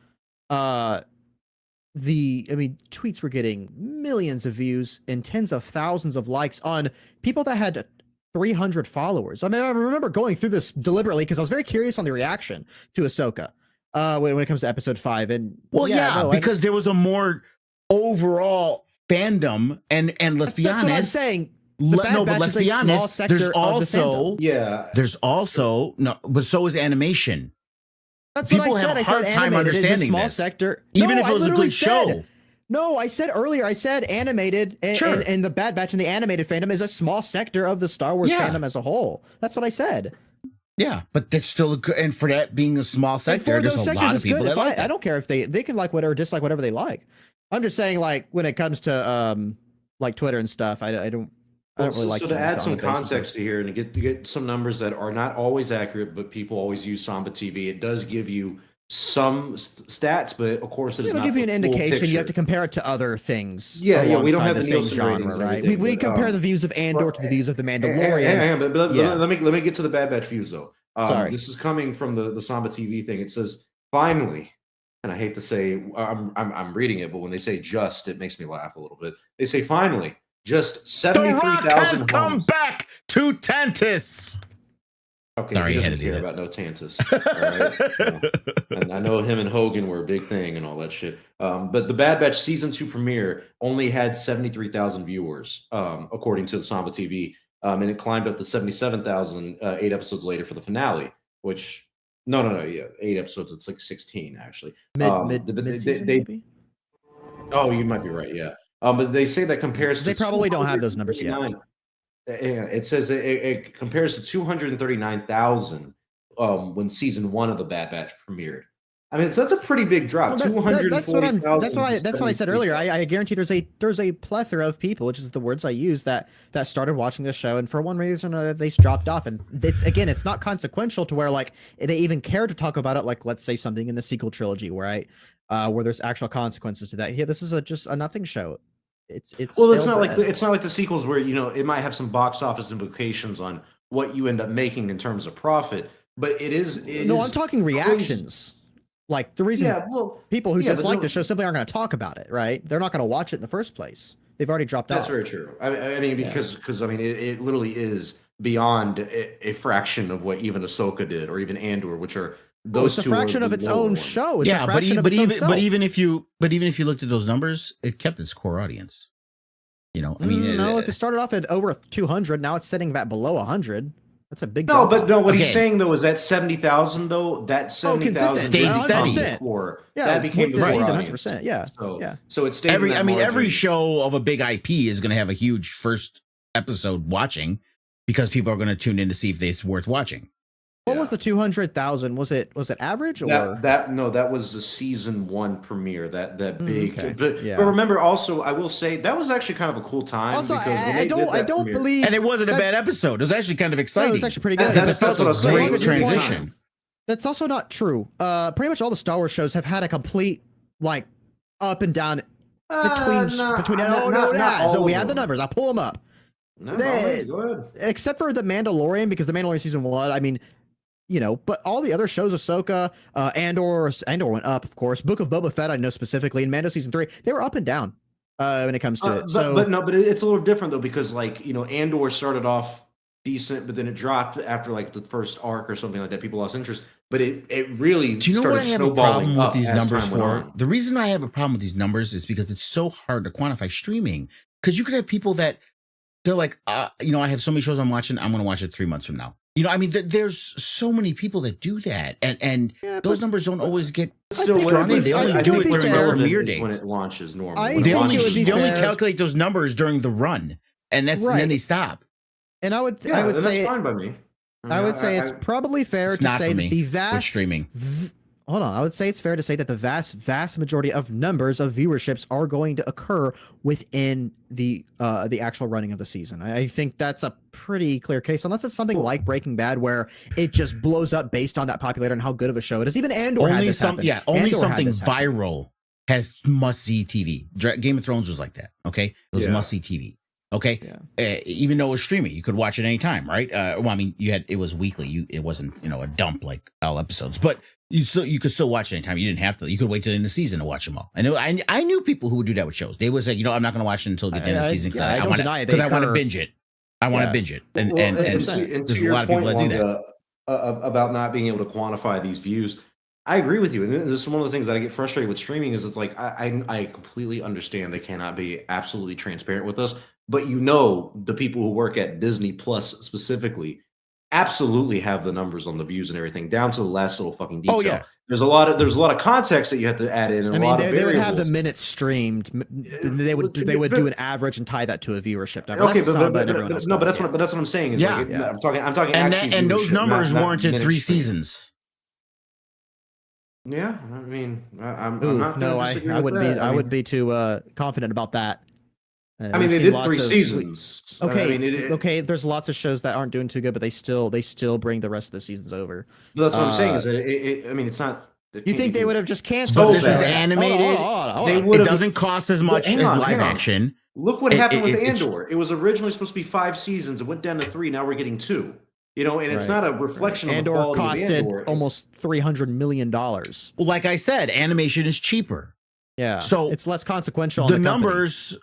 B: tweets were getting millions of views and tens of thousands of likes on people that had 300 followers. I mean, I remember going through this deliberately because I was very curious on the reaction to Ahsoka when it comes to episode 5. And
C: Well, because there was a more overall fandom, and let's be
B: that's
C: honest.
B: what I'm saying. The Bad Batch
C: but
B: is
C: let's be
B: a small
C: honest.
B: sector
C: There's
B: of the
C: also
B: fandom.
A: Yeah.
C: there's also no, but so is animation.
B: That's
C: People
B: what I
C: have
B: said.
C: a
B: I
C: hard
B: said
C: time
B: animated is a
C: understanding
B: small
C: this.
B: sector.
C: Even
B: No,
C: if
B: I
C: it was a
B: literally
C: good show.
B: said- No, I said earlier, I said animated
C: Sure.
B: and the Bad Batch and the animated fandom is a small sector of the Star Wars
C: Yeah.
B: fandom as a whole. That's what I said.
C: Yeah, but that's still a good, and for that being a small
B: And
C: sector,
B: for
C: there's
B: those
C: a
B: sectors,
C: lot of
B: it's
C: people
B: good.
C: that
B: If
C: like
B: I
C: it.
B: don't care if they can like whatever, dislike whatever they like. I'm just saying, like, when it comes to like Twitter and stuff, I don't really like.
A: So to
B: doing
A: add
B: this
A: some
B: on the basis of-
A: context to here and to get some numbers that are not always accurate, but people always use Samba TV, it does give you some stats, but of course it is
B: It'll
A: not
B: give you an
A: the full
B: indication. You have
A: picture.
B: to compare it to other things.
A: Yeah, we don't
B: alongside
A: have the
B: the same
A: Nielsen
B: genre,
A: ratings and
B: right?
A: everything,
B: We
A: but,
B: compare the views of Andor to the views of the Mandalorian.
A: Hang on, but
B: Yeah.
A: let me get to the Bad Batch views though.
B: Sorry.
A: This is coming from the Samba TV thing. It says finally, and I hate to say I'm reading it, but when they say just, it makes me laugh a little bit. They say finally, just
C: The Rock has
A: 73,000
C: come
A: homes.
C: back to Tantus.
A: Okay,
C: Sorry,
A: he
C: I had
A: doesn't
C: to do
A: care
C: that.
A: about no Tantus. All right? And I know him and Hogan were a big thing and all that shit. But the Bad Batch season 2 premiere only had 73,000 viewers, according to the Samba TV, and it climbed up to 77,000 8 episodes later for the finale. Which yeah, 8 episodes. It's like 16 actually.
B: Mid-season, maybe?
A: Oh, you might be right. Yeah. But they say that compares.
B: They
A: to
B: probably don't have those numbers yet.
A: 239. It says it compares to 239,000 when season 1 of the Bad Batch premiered. I mean, so that's a pretty big drop.
B: Well, that's what I
A: 240,000.
B: said earlier. I guarantee there's a plethora of people, which is the words I use, that started watching the show, and for one reason or another they dropped off. And it's not consequential to where like they even care to talk about it. Like, let's say something in the sequel trilogy, where there's actual consequences to that. Here, this is just a nothing show. It's
A: Well, it's
B: stale
A: not
B: bread.
A: like the sequels where it might have some box office implications on what you end up making in terms of profit, but
B: I'm talking reactions. Like the reason people who
A: yeah, but
B: dislike
A: no-
B: the show simply aren't going to talk about it, right? They're not going to watch it in the first place. They've already dropped
A: That's
B: off.
A: very true. I mean, because it literally is beyond a fraction of what even Ahsoka did, or even Andor, which are those
B: it's
A: two.
B: a fraction
A: are
B: of
A: the
B: its
A: lower
B: own
A: ones.
B: show. It's
C: Yeah,
B: a
C: but
B: fraction of its own self.
C: even if you looked at those numbers, it kept its core audience. I mean,
B: no, if it started off at over 200, now it's sitting back below 100. That's a big
A: No,
B: drop
A: but
B: off.
A: no. What he's
C: Okay.
A: saying though is that 70,000 though, that 70,000
B: consistent.
C: Stayed
A: became
C: steady.
A: the core.
B: Yeah,
A: that became
B: with
A: the
B: this
A: core
B: season,
A: audience.
B: 100%. Yeah, yeah.
A: So it stayed. in that
C: every
A: margin.
C: show of a big IP is going to have a huge first episode watching, because people are going to tune in to see if it's worth watching.
B: What was the 200,000? Was it average or
A: that was the season 1 premiere. That big.
B: okay.
A: But remember, also, I will say that was actually kind of a cool time.
B: Also,
A: because when
B: I
A: they did that
B: don't
A: premiere-
B: believe,
C: And it wasn't a
B: that-
C: bad episode. It was actually kind of exciting.
B: No, it was actually pretty good.
A: That's
C: Because it
A: what I was
C: felt a
A: saying.
C: great
A: It was a good
C: transition.
A: time.
B: That's also not true. Pretty much all the Star Wars shows have had a complete like up and down between. So we have the numbers. I'll pull them up.
A: No,
B: They-
A: go ahead.
B: Except for the Mandalorian, because the Mandalorian season 1, I mean, but all the other shows, Ahsoka, Andor went up, of course. Book of Boba Fett, I know specifically, and Mando season 3, they were up and down when it comes to it.
A: But it's a little different though, because Andor started off decent, but then it dropped after like the first arc or something like that. People lost interest, but it really
C: Do you know
A: started
C: what I have a
A: snowballing
C: problem with
A: up
C: these
A: as
C: numbers
A: time went
C: for?
A: on.
C: The reason I have a problem with these numbers is because it's so hard to quantify streaming. Because you could have people that they're like, I have so many shows I'm watching, I'm going to watch it 3 months from now. I mean, there's so many people that do that, and those numbers don't always get.
A: Still,
C: they only do it during the premiere dates.
A: when it launches normally.
B: I
A: When it
C: They
B: think
C: only,
B: it would be
C: they only
B: fair-
C: calculate those numbers during the run, and then
B: Right.
C: they stop.
B: And I would
A: then
B: say
A: that's fine by me.
B: I would say it's probably fair
C: It's
B: to
C: not
B: say
C: for
B: that
C: me
B: the
C: with
B: vast
C: streaming.
B: hold on. I would say it's fair to say that the vast majority of numbers of viewerships are going to occur within the actual running of the season. I think that's a pretty clear case, unless it's something like Breaking Bad, where it just blows up based on that popularity and how good of a show it is. Even Andor had this happen.
C: Only
B: Andor had
C: something
B: this happen.
C: viral has must see TV. Game of Thrones was like that. Okay, it was must see TV. Okay, even though it was streaming, you could watch it anytime, right? Well, I mean, it was weekly. It wasn't a dump like all episodes, but you could still watch it anytime. You didn't have to. You could wait till the end of the season to watch them all. And I knew people who would do that with shows. They would say, I'm not going to watch it until the end of the season because I want to binge it. I want to binge it, and
A: to
C: there's a
A: your
C: lot of people
A: point,
C: that do that.
A: Wanda, about not being able to quantify these views. I agree with you, and this is one of the things that I get frustrated with streaming. Is it's like I completely understand they cannot be absolutely transparent with us, but the people who work at Disney Plus specifically absolutely have the numbers on the views and everything down to the last little fucking detail.
C: Oh, yeah.
A: There's a lot of context that you have to add in. And
B: I
A: a
B: mean,
A: lot of
B: they would have the
A: variables.
B: minutes streamed. They would do an average and tie that to a viewership number.
A: Okay,
B: That's
A: but
B: everyone else
A: that's
B: does,
A: what I'm saying. Is
C: Yeah.
A: I'm talking
C: And
A: actually
C: those
A: viewership,
C: numbers
A: not
C: warranted
A: minutes
C: 3
A: streamed.
C: seasons.
A: Yeah, I mean, I'm
B: Ooh,
A: not.
B: no,
A: gonna
B: I
A: disagree with
B: wouldn't be.
A: that.
B: I wouldn't be too confident about that.
A: I mean,
B: We've
A: they
B: seen
A: did
B: lots
A: 3
B: of-
A: seasons.
B: Okay,
A: I mean,
B: okay. There's lots of shows that aren't doing too good, but they still bring the rest of the seasons over.
A: That's what I'm saying. Is that I mean, it's not.
B: You think they would have just canceled?
C: But this
A: bad.
C: is animated.
A: They
C: It
A: would've-
C: doesn't cost as much
A: hang
C: as
A: on,
C: live
A: hang on.
C: action.
A: Look what
C: It-
A: happened with
C: it's-
A: Andor. It was originally supposed to be 5 seasons. It went down to 3. Now we're getting 2. And it's
B: Right.
A: not a reflection of the
B: Andor
A: quality
B: costed
A: of Andor.
B: almost $300 million.
C: Well, like I said, animation is cheaper.
B: Yeah,
C: So
B: it's less consequential. On
C: The
B: the company.
C: numbers,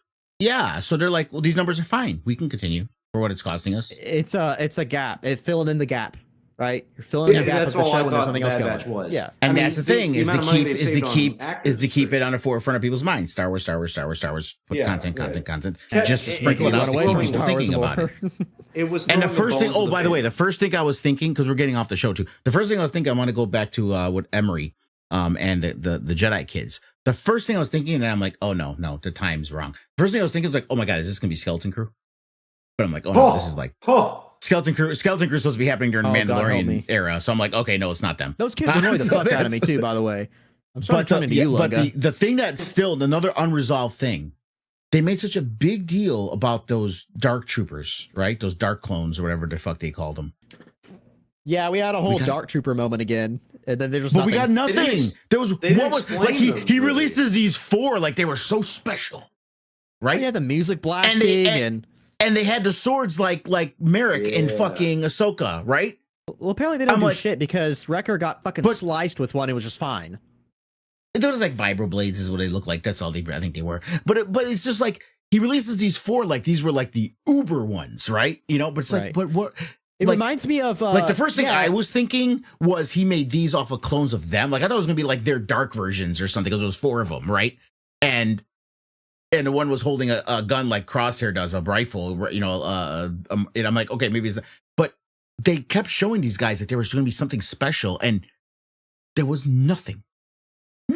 C: so they're like, well, these numbers are fine. We can continue for what it's costing us.
B: It's a gap. It's filling in the gap, right? You're filling in the gap of the show when there's something else going.
A: was.
B: Yeah.
C: And
A: I mean,
C: that's the thing
A: the
C: is
A: amount
C: to
A: of money
C: keep
A: they
C: is to
A: saved on
C: keep
A: actors
C: is to keep
A: for-
C: it on the forefront of people's minds. Star Wars. Put
A: Yeah,
C: content.
A: Yeah,
C: Just to
A: it-
C: sprinkle
A: it
C: it out
A: was
C: to
A: away
C: keep
A: from
C: people
A: Star
C: thinking about it.
A: It was
C: And the
A: throwing
C: first thing,
A: bones to
C: by the way,
A: fan.
C: the first thing I was thinking, because we're getting off the show too. The first thing I was thinking, I want to go back to with Emery, and the Jedi kids. The first thing I was thinking, and I'm like, oh no, the time's wrong. First thing I was thinking is like, oh my god, is this gonna be Skeleton Crew? But I'm like, oh no, this is like Skeleton Crew. Skeleton Crew is supposed to be happening during the
B: Oh, God, help me.
C: Mandalorian era. So I'm like, okay, no, it's not them.
B: Those kids annoy the
C: So
B: fuck out of me
C: that's-
B: too. By the way, I'm starting to turn into you,
C: but
B: Lunga.
C: the thing that's still another unresolved thing, they made such a big deal about those dark troopers, right? Those dark clones or whatever the fuck they called them.
B: Yeah, we had a whole Dark Trooper moment again, and then there's just
C: But we got
A: They didn't
C: nothing.
A: ex-
C: There was
A: they didn't
C: what was
A: explain
C: like he
A: them,
C: he
A: really.
C: releases these 4 like they were so special, right?
B: Yeah, the music blasting
C: And they had the swords like Merrick in
A: Yeah.
C: fucking Ahsoka, right?
B: well, apparently they don't
C: I'm
B: do
C: like-
B: shit because Wrecker got fucking
C: But-
B: sliced with one. It was just fine.
C: There was like vibroblades is what they look like. That's all I think they were. But it's just like he releases these 4 like these were like the uber ones, right? But it's like,
B: Right.
C: but what?
B: It
C: like-
B: reminds me of
C: Like the first thing
B: yeah,
C: I was thinking was he made these off of clones of them. Like I thought it was gonna be like their dark versions or something because there was 4 of them, right? And the one was holding a gun like Crosshair does, a rifle, and I'm like, okay, maybe it's. But they kept showing these guys that there was going to be something special, and there was nothing.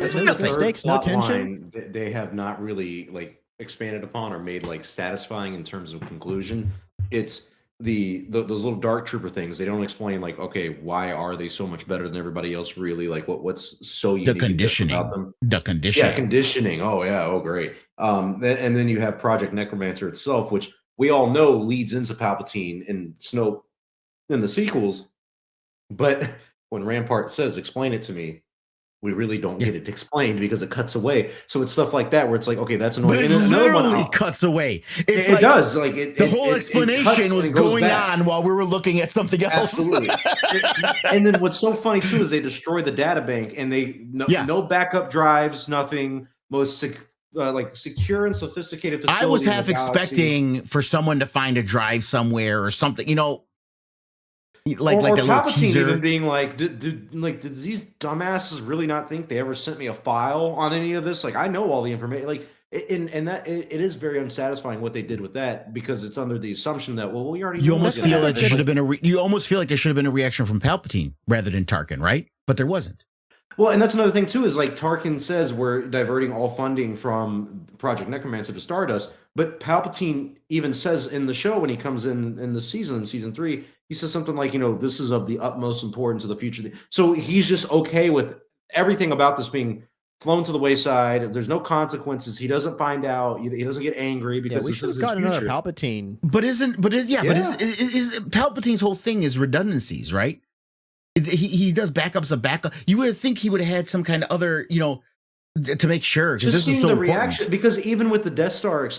A: As in the
C: Nothing.
A: third
B: Stakes, no
A: plot
B: tension?
A: line, they have not really like expanded upon or made like satisfying in terms of conclusion. It's those little dark trooper things, they don't explain like, okay, why are they so much better than everybody else? Really, like what's so
C: The
A: unique and different about
C: conditioning.
A: them?
C: The
A: Yeah,
C: conditioning.
A: conditioning. Oh yeah, oh great. And then you have Project Necromancer itself, which we all know leads into Palpatine and Snoke in the sequels. But when Rampart says, "Explain it to me," we really don't
C: Yeah.
A: get it explained because it cuts away. So it's stuff like that where it's like, okay, that's
C: But
A: annoying.
C: it
A: And then another one,
C: literally cuts away. It's
A: it
C: like
A: does. Like it,
C: the
A: it,
C: whole
A: it
C: explanation
A: cuts and
C: was
A: it goes
C: going
A: back.
C: on while we were looking at something else.
A: Absolutely. And then what's so funny too is they destroy the data bank and they no backup drives, nothing. Most like secure and sophisticated facility.
C: I was
A: in the
C: half
A: galaxy.
C: expecting for someone to find a drive somewhere or something, you know, like
A: or
C: a little
A: Palpatine
C: teaser.
A: even being like, did these dumbasses really not think they ever sent me a file on any of this? Like, I know all the information. Like, and that it is very unsatisfying what they did with that because it's under the assumption that we already.
C: You
A: know
C: almost
A: what's gonna
C: feel like
A: happen.
C: there should have been you almost feel like there should have been a reaction from Palpatine rather than Tarkin, right? But there wasn't.
A: Well, and that's another thing too, is like Tarkin says we're diverting all funding from Project Necromancer to Stardust, but Palpatine even says in the show when he comes in the season, in season 3, he says something like, this is of the utmost importance to the future. So he's just okay with everything about this being flown to the wayside. There's no consequences. He doesn't find out. He doesn't get angry because
B: we
A: this
B: should
A: is
B: have
A: his
B: gotten another
A: future.
B: Palpatine.
C: But is Palpatine's whole thing is redundancies, right? He does backups of backup. You would think he would have had some kind of other, to make sure.
A: Just seeing
C: so
A: the
C: important.
A: reaction, because even with the Death Star,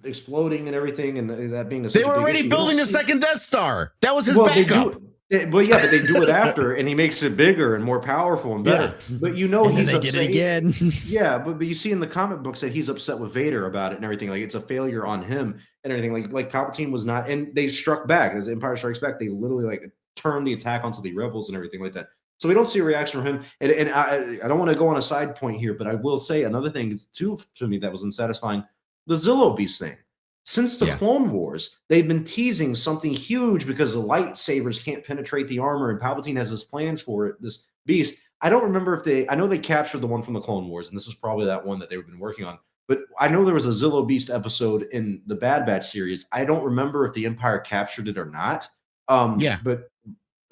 A: exploding and everything, and that being
C: they were already building a second Death Star. That was his backup.
A: But they do it after, and he makes it bigger and more powerful and better. Yeah. But he's
B: they
A: upset.
B: Did it again.
A: Yeah, but you see in the comic books that he's upset with Vader about it and everything. Like it's a failure on him and everything. Like Palpatine was not, and they struck back as Empire Strikes Back. They literally turned the attack onto the rebels and everything like that. So we don't see a reaction from him. And I don't want to go on a side point here, but I will say another thing too to me that was unsatisfying: the Zillo Beast thing. Since the Clone Wars, they've been teasing something huge because the lightsabers can't penetrate the armor, and Palpatine has his plans for it, this beast. I don't remember I know they captured the one from the Clone Wars, and this is probably that one that they've been working on. But I know there was a Zillo Beast episode in the Bad Batch series. I don't remember if the Empire captured it or not. But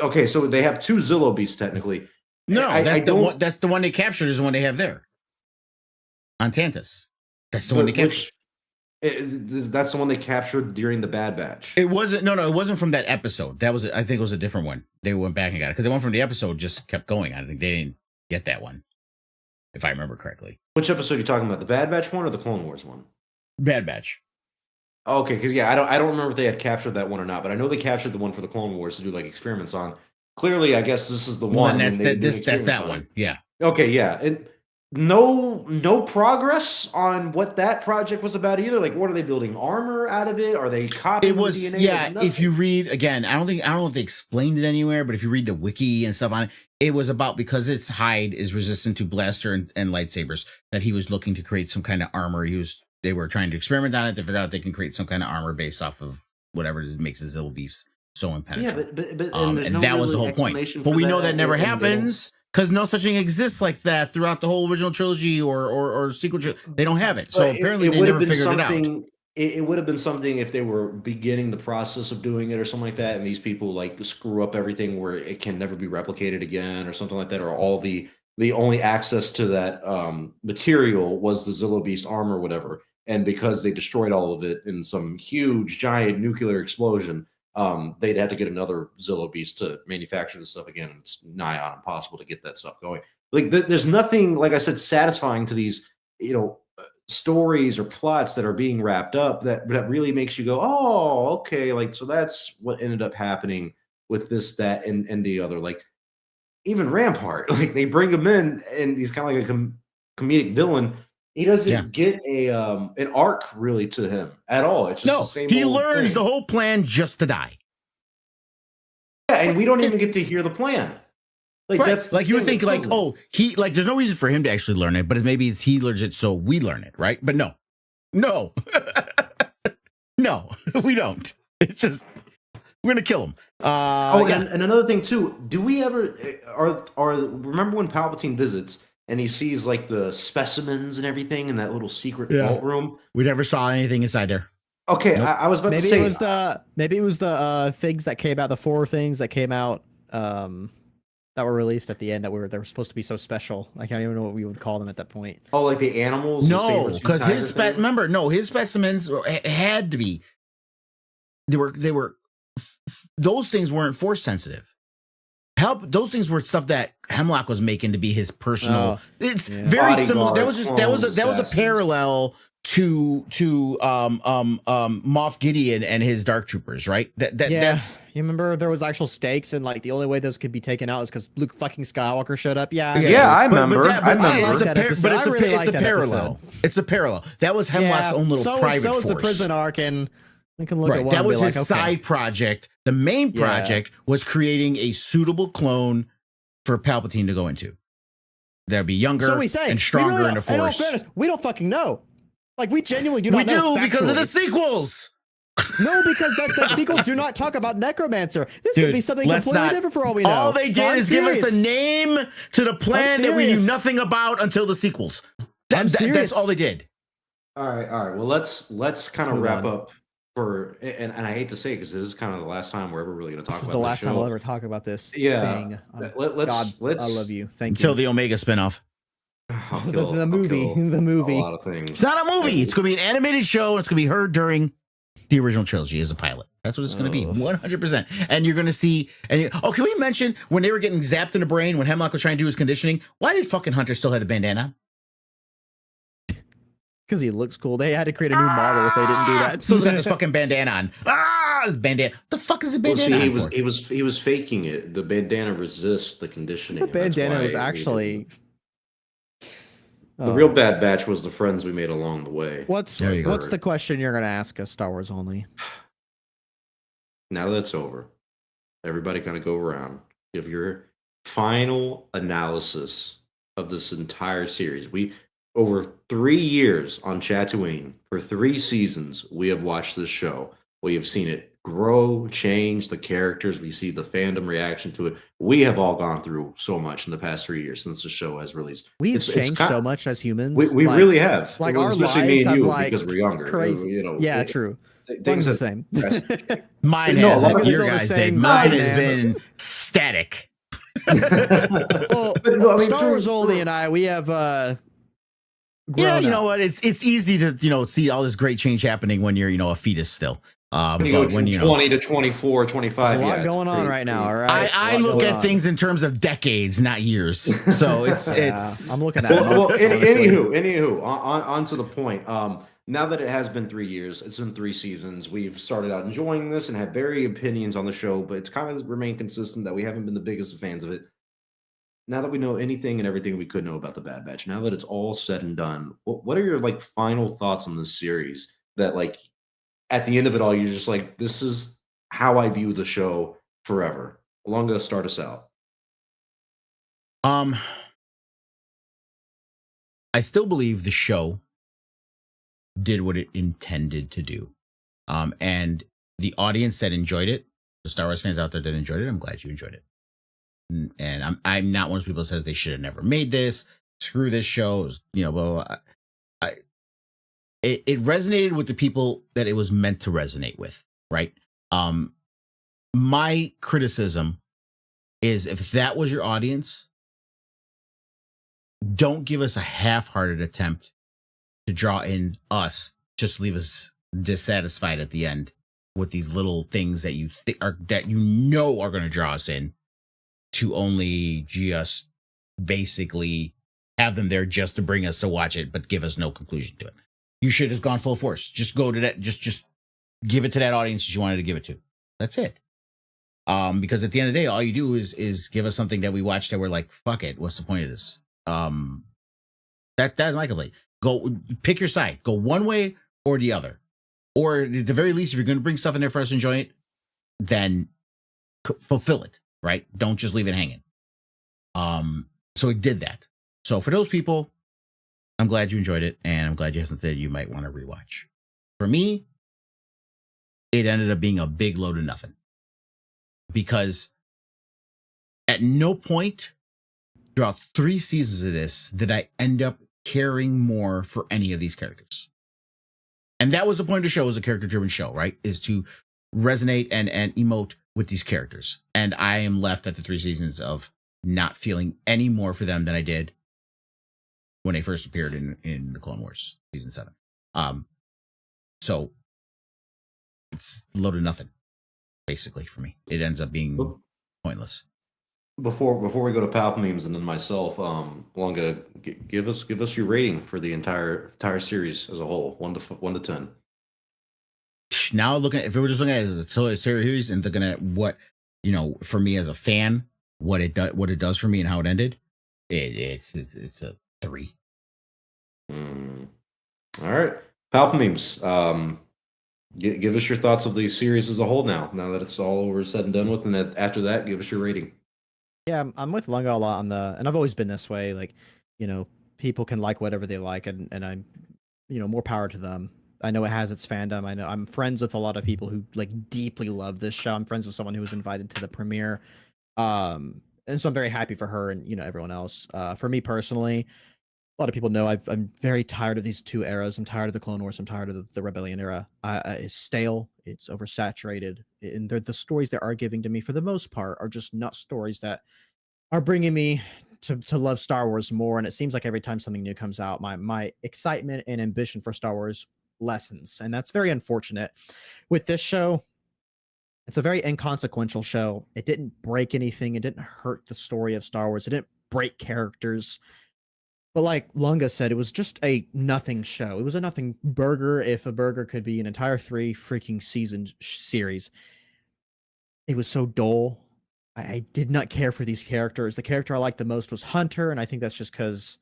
A: okay, so they have 2 Zillo Beasts technically.
C: No, that's the one they captured is the one they have there on Tantus. That's the one they captured.
A: That's the one they captured during the Bad Batch.
C: It wasn't. No, it wasn't from that episode. That was. I think it was a different one. They went back and got it because the one from the episode just kept going. I think they didn't get that one, if I remember correctly.
A: Which episode are you talking about? The Bad Batch one or the Clone Wars one?
C: Bad Batch.
A: Okay, because I don't remember if they had captured that one or not, but I know they captured the one for the Clone Wars to do experiments on. Clearly, I guess this is the one.
C: That's that one. Yeah.
A: Okay. Yeah. No progress on what that project was about either. Like, what are they building armor out of it? Are they copying the DNA?
C: Yeah. If you read again, I don't know if they explained it anywhere, but if you read the wiki and stuff on it, it was about because its hide is resistant to blaster and lightsabers that he was looking to create some kind of armor. They were trying to experiment on it to figure out if they can create some kind of armor based off of whatever it makes the Zillo Beasts so impenetrable.
A: Yeah, but
C: and that was the whole point. But we know that never happens. Because no such thing exists like that throughout the whole original trilogy or sequel trilogy. They don't have it. So apparently they never figured it out.
A: It would have been something if they were beginning the process of doing it or something like that, and these people screw up everything where it can never be replicated again or something like that, or all the only access to that material was the Zillo Beast armor or whatever. And because they destroyed all of it in some huge, giant nuclear explosion, they'd have to get another Zillo Beast to manufacture this stuff again. It's nigh on impossible to get that stuff going. There's nothing, like I said, satisfying to these, stories or plots that are being wrapped up that really makes you go, oh, okay. So that's what ended up happening with this, that, and the other. Even Rampart, they bring him in and he's kind of like a comedic villain. He doesn't get an arc really to him at all. It's just the same.
C: He learns the whole plan just to die.
A: Yeah, and we don't even get to hear the plan. That's
C: you would think there's no reason for him to actually learn it, but maybe he learns it so we learn it, right? But no, no, we don't. It's just we're gonna kill him.
A: And another thing too. Do we ever remember when Palpatine visits? And he sees the specimens and everything in that little secret vault room.
C: We never saw anything inside there.
A: Okay,
C: Nope.
A: I was about to
B: Maybe
A: say.
B: it was the things that came out, the 4 things that came out that were released at the end they were supposed to be so special. I can't even know what we would call them at that point.
A: Oh, like the animals. the
C: No,
A: saber-tooth
C: because
A: tiger
C: his
A: thing?
C: remember, no, his specimens had to be. They were those things weren't force sensitive. Those things were stuff that Hemlock was making to be his personal. It's very similar. That was a parallel to Moff Gideon and his Dark Troopers, right? That's
B: you remember there was actual stakes and like the only way those could be taken out is because Luke fucking Skywalker showed up.
A: Yeah, I remember.
C: It's a parallel. It's a parallel. That was Hemlock's own little private force.
B: So was the prison arc, and we can look at one.
C: That was his
B: like,
C: side project. The main project was creating a suitable clone for Palpatine to go into. That'd be younger and stronger in the Force.
B: In all fairness, we don't fucking know. Like, we genuinely do not know.
C: We do because of the sequels.
B: No, because the sequels do not talk about Necromancer. This could be something completely different for all we know.
C: All they did is give us a name to the plan that we knew nothing about until the sequels. That's all they did.
A: All right. Well, let's kind of wrap up. And I hate to say it because this is kind of the last time we're ever really going to talk about this.
B: This is the last time we'll ever talk about this thing.
A: God,
B: I love you. Thank you.
C: Until the Omega spinoff.
B: The movie.
A: A lot of things.
C: It's not a movie. It's going to be an animated show. And it's going to be heard during the original trilogy as a pilot. That's what it's going to be. 100%. And you're going to see. Can we mention when they were getting zapped in the brain when Hemlock was trying to do his conditioning? Why did fucking Hunter still have the bandana?
B: Because he looks cool. They had to create a new model if they didn't do that.
C: So he's got this fucking bandana on. Bandana. The fuck is a bandana?
A: He was faking it. The bandana resists the conditioning.
B: The bandana was actually.
A: The real Bad Batch was the friends we made along the way.
B: What's the question you're going to ask us, Star Wars only?
A: Now that it's over, everybody kind of go around, give your final analysis of this entire series. Over 3 years on Chatooine, for 3 seasons, we have watched this show. We have seen it grow, change, the characters. We see the fandom reaction to it. We have all gone through so much in the past 3 years since the show has released.
B: We've changed so much as humans.
A: We really have.
B: Like,
A: especially
B: our
A: me and you,
B: like,
A: because we're younger.
B: Crazy. True.
A: Things
B: the same.
C: Mine hasn't. Your guys did. Mine has been static.
B: Star Wars only and I, we have.
C: You know what? It's easy to see all this great change happening when you're a fetus still.
A: When you go from 20 to 24, 25.
B: There's a lot going on right now. All right.
C: I look at things in terms of decades, not years. So it's.
B: I'm looking at.
A: Anywho, on to the point. Now that it has been 3 years, it's been 3 seasons. We've started out enjoying this and have varied opinions on the show, but it's kind of remained consistent that we haven't been the biggest fans of it. Now that we know anything and everything we could know about the Bad Batch, now that it's all said and done, what are your final thoughts on this series? That at the end of it all, you're just like, this is how I view the show forever. Lunga, start us out.
C: I still believe the show did what it intended to do. And the audience that enjoyed it, the Star Wars fans out there that enjoyed it, I'm glad you enjoyed it. And I'm not one of those people that says they should have never made this. Screw this show. Blah, blah, blah. It resonated with the people that it was meant to resonate with, right? My criticism is if that was your audience, don't give us a half-hearted attempt to draw in us. Just leave us dissatisfied at the end with these little things that are going to draw us in. To only just basically have them there just to bring us to watch it, but give us no conclusion to it. You should have just gone full force. Just go to that. Just give it to that audience that you wanted to give it to. That's it. Because at the end of the day, all you do is give us something that we watched that we're like, fuck it. What's the point of this? That likely. Go pick your side. Go one way or the other. Or at the very least, if you're going to bring stuff in there for us to enjoy it, then fulfill it. Right? Don't just leave it hanging. So it did that. So for those people, I'm glad you enjoyed it, and I'm glad you have something that you might want to rewatch. For me, it ended up being a big load of nothing. Because at no point throughout 3 seasons of this did I end up caring more for any of these characters. And that was the point of the show, was a character-driven show, right? Is to resonate and emote with these characters. And I am left after 3 seasons of not feeling any more for them than I did when they first appeared in the Clone Wars season 7. So it's load of nothing, basically, for me. It ends up being pointless.
A: Before we go to Pal memes and then myself, Lunga, give us your rating for the entire series as a whole, 1 to 10.
C: Now if we were just looking at it as a series and looking at what, for me as a fan, what it does for me and how it ended, it's a 3.
A: All right, Pal memes. Give us your thoughts of the series as a whole now that it's all over, said and done with, and after that, give us your rating.
B: Yeah, I'm with Lunga a lot on and I've always been this way. Like, people can like whatever they like, and I'm, more power to them. I know it has its fandom. I know I'm friends with a lot of people who like deeply love this show. I'm friends with someone who was invited to the premiere, and so I'm very happy for her and everyone else. For me personally, a lot of people know I'm very tired of these 2 eras. I'm tired of the Clone Wars. I'm tired of the Rebellion era. It's stale. It's oversaturated, and the stories they are giving to me, for the most part, are just not stories that are bringing me to love Star Wars more. And it seems like every time something new comes out, my excitement and ambition for Star Wars lessens, and that's very unfortunate. With this show, it's a very inconsequential show. It didn't break anything. It didn't hurt the story of Star Wars. It didn't break characters. But like Lunga said, it was just a nothing show. It was a nothing burger. If a burger could be an entire 3 freaking season series, it was so dull. I did not care for these characters. The character I liked the most was Hunter, and I think that's just because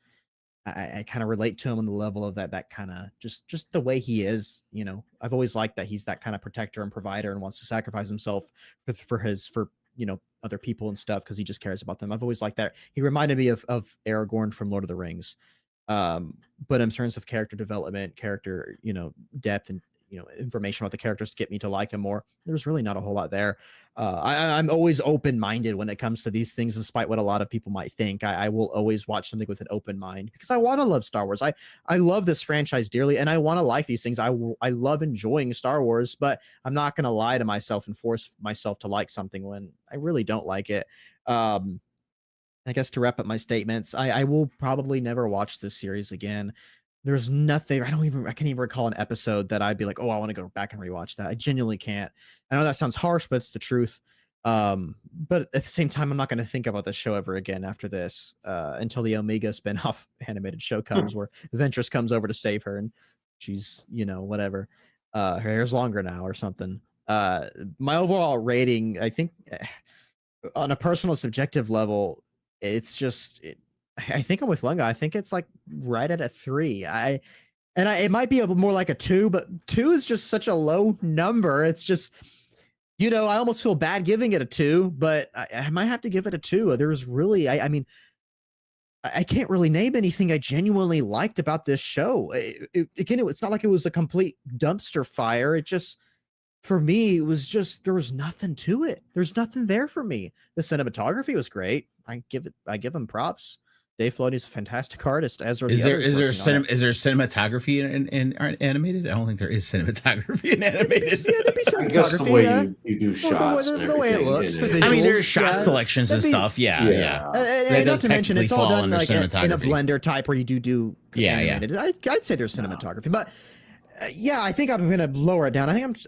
B: I kind of relate to him on the level of that kind of just the way he is. I've always liked that he's that kind of protector and provider and wants to sacrifice himself for other people and stuff because he just cares about them. I've always liked that. He reminded me of Aragorn from Lord of the Rings. But in terms of character development, character, depth, and information about the characters to get me to like him more, there's really not a whole lot there. I'm always open-minded when it comes to these things, despite what a lot of people might think. I will always watch something with an open mind because I want to love Star Wars. I love this franchise dearly, and I want to like these things. I love enjoying Star Wars, but I'm not going to lie to myself and force myself to like something when I really don't like it. I guess to wrap up my statements, I will probably never watch this series again. There's nothing, I can't even recall an episode that I'd be like, oh, I want to go back and rewatch that. I genuinely can't. I know that sounds harsh, but it's the truth. But at the same time, I'm not going to think about this show ever again after this, until the Omega spinoff animated show comes where Ventress comes over to save her and she's, whatever. Her hair's longer now or something. My overall rating, I think on a personal subjective level, it's just, I think I'm with Lunga. I think it's like right at a 3. It might be more like a 2, but 2 is just such a low number. It's just, I almost feel bad giving it a 2, but I might have to give it a 2. There's really, I mean, I can't really name anything I genuinely liked about this show. It's not like it was a complete dumpster fire. It just, for me, it was just, there was nothing to it. There's nothing there for me. The cinematography was great. I give him props. Dave Filoni's a fantastic artist. As are
C: is there cinematography in animated? I don't think there is cinematography in animated.
B: There'd be cinematography.
A: I guess the way you do shots,
B: the way it looks, the visuals.
C: I mean, there's shot selections and stuff. Yeah.
B: And not to mention, it's all done like in a blender type where you do animated.
C: Yeah.
B: I'd say there's cinematography, but I think I'm gonna lower it down. I think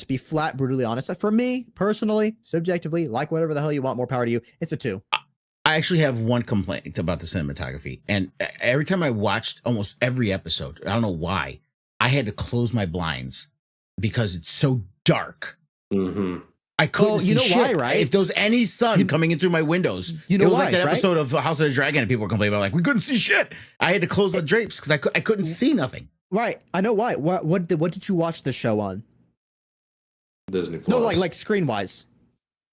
B: be flat, brutally honest. For me personally, subjectively, like whatever the hell you want, more power to you. It's a 2.
C: I actually have one complaint about the cinematography. And every time I watched almost every episode, I don't know why, I had to close my blinds because it's so dark.
A: Mm-hmm.
C: I couldn't see shit.
B: Why, right?
C: If there was any sun coming in through my windows, it was like that episode of House of the Dragon and people were complaining about, like, we couldn't see shit. I had to close the drapes because I couldn't see nothing.
B: Right. I know why. What did you watch the show on?
A: Disney Plus.
B: No, like screen-wise.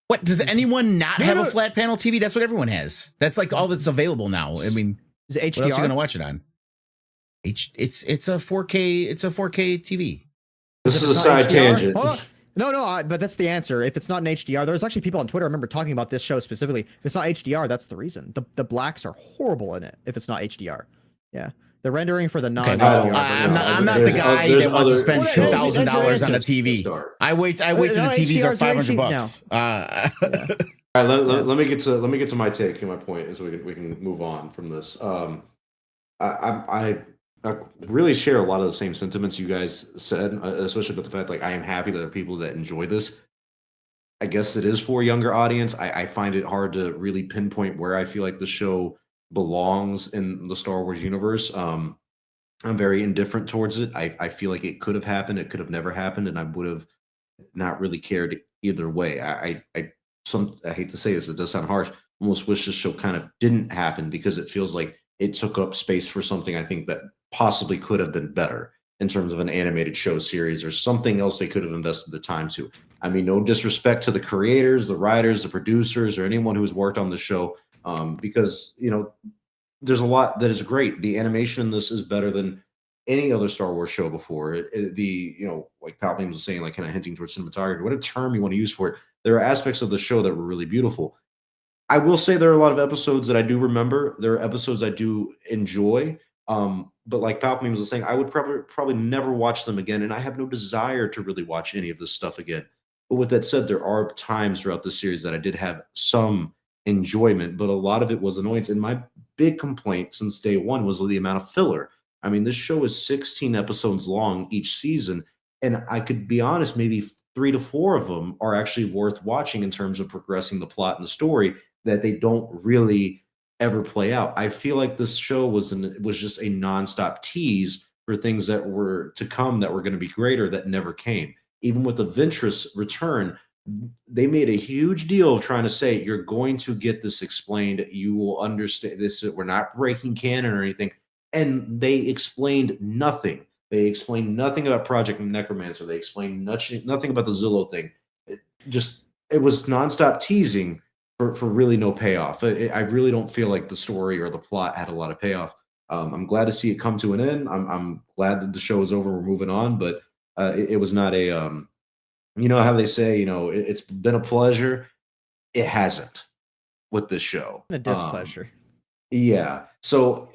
C: What, does anyone not have a flat panel TV? That's what everyone has. That's like all that's available now. I mean,
B: is it HDR?
C: What else are you going to watch it on? It's a 4K. It's a 4K TV.
A: This is a side tangent.
B: No, but that's the answer. If it's not in HDR, there's actually people on Twitter I remember talking about this show specifically. If it's not HDR, that's the reason. The blacks are horrible in it if it's not HDR. Yeah. The rendering for the
C: Okay,
B: non
C: well,
A: no,
C: I'm not the
A: there's
C: guy
A: there's
C: that wants to
A: other
C: spend
B: shows.
C: $2,000 on a
B: That's
C: TV.
A: Start.
C: I wait till
B: no,
C: the TVs
B: HDR
C: are
B: is way cheap
C: $500.
B: Yeah.
A: All right,
B: Yeah.
A: let me get to my take and my point, so we can move on from this. I really share a lot of the same sentiments you guys said, especially about the fact like I am happy that there are people that enjoy this. I guess it is for a younger audience. I find it hard to really pinpoint where I feel like the show belongs in the Star Wars universe. I'm very indifferent towards it. I feel like it could have happened, it could have never happened, and I would have not really cared either way. I hate to say this, it does sound harsh. Almost wish this show kind of didn't happen because it feels like it took up space for something I think that possibly could have been better in terms of an animated show series or something else they could have invested the time to. I mean, no disrespect to the creators, the writers, the producers, or anyone who's worked on the show, because there's a lot that is great. The animation in this is better than any other Star Wars show before. Like Palpatine was saying, like kind of hinting towards cinematography, what a term you want to use for it. There are aspects of the show that were really beautiful. I will say there are a lot of episodes that I do remember. There are episodes I do enjoy. But like Palpatine was saying, I would probably never watch them again, and I have no desire to really watch any of this stuff again. But with that said, there are times throughout the series that I did have some enjoyment, but a lot of it was annoyance. And my big complaint since day one was the amount of filler. I mean, this show is 16 episodes long each season, and I could be honest, maybe 3 to 4 of them are actually worth watching in terms of progressing the plot and the story that they don't really ever play out. I feel like this show was just a nonstop tease for things that were to come that were going to be greater that never came. Even with the Ventress return, they made a huge deal of trying to say you're going to get this explained. You will understand this. We're not breaking canon or anything, and they explained nothing. They explained nothing about Project Necromancer. They explained nothing about the Zillow thing. It was nonstop teasing for really no payoff. I really don't feel like the story or the plot had a lot of payoff. I'm glad to see it come to an end. I'm glad that the show is over. We're moving on, but it was not a you know how they say, it's been a pleasure. It hasn't with this show.
B: A displeasure.
A: Yeah. So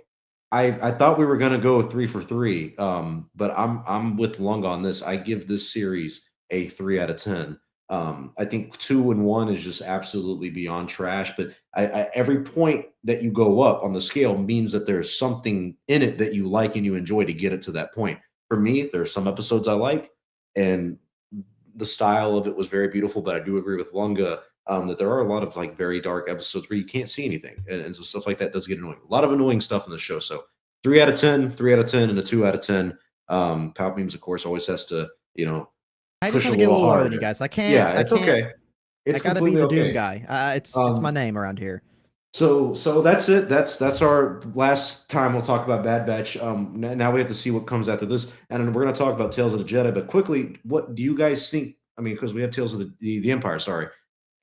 A: I thought we were gonna go 3 for 3, but I'm with Lung on this. I give this series a 3 out of 10. I think 2 and 1 is just absolutely beyond trash. But every point that you go up on the scale means that there's something in it that you like and you enjoy to get it to that point. For me, there are some episodes I like, and the style of it was very beautiful. But I do agree with Lunga that there are a lot of like very dark episodes where you can't see anything, and so stuff like that does get annoying. A lot of annoying stuff in the show. So 3 out of 10, 3 out of 10, and a 2 out of 10. Palpatine's, of course, always has to
B: I
A: push
B: just
A: a
B: have to get a
A: little
B: little lower than
A: harder.
B: you guys. I can't.
A: Yeah,
B: I
A: it's
B: can't.
A: okay. It's
B: I gotta be
A: completely
B: the Doom
A: okay.
B: guy. It's my name around here.
A: So that's it. That's our last time we'll talk about Bad Batch. Now we have to see what comes after this, and then we're going to talk about Tales of the Jedi. But quickly, what do you guys think? I mean, because we have Tales of the Empire. Sorry,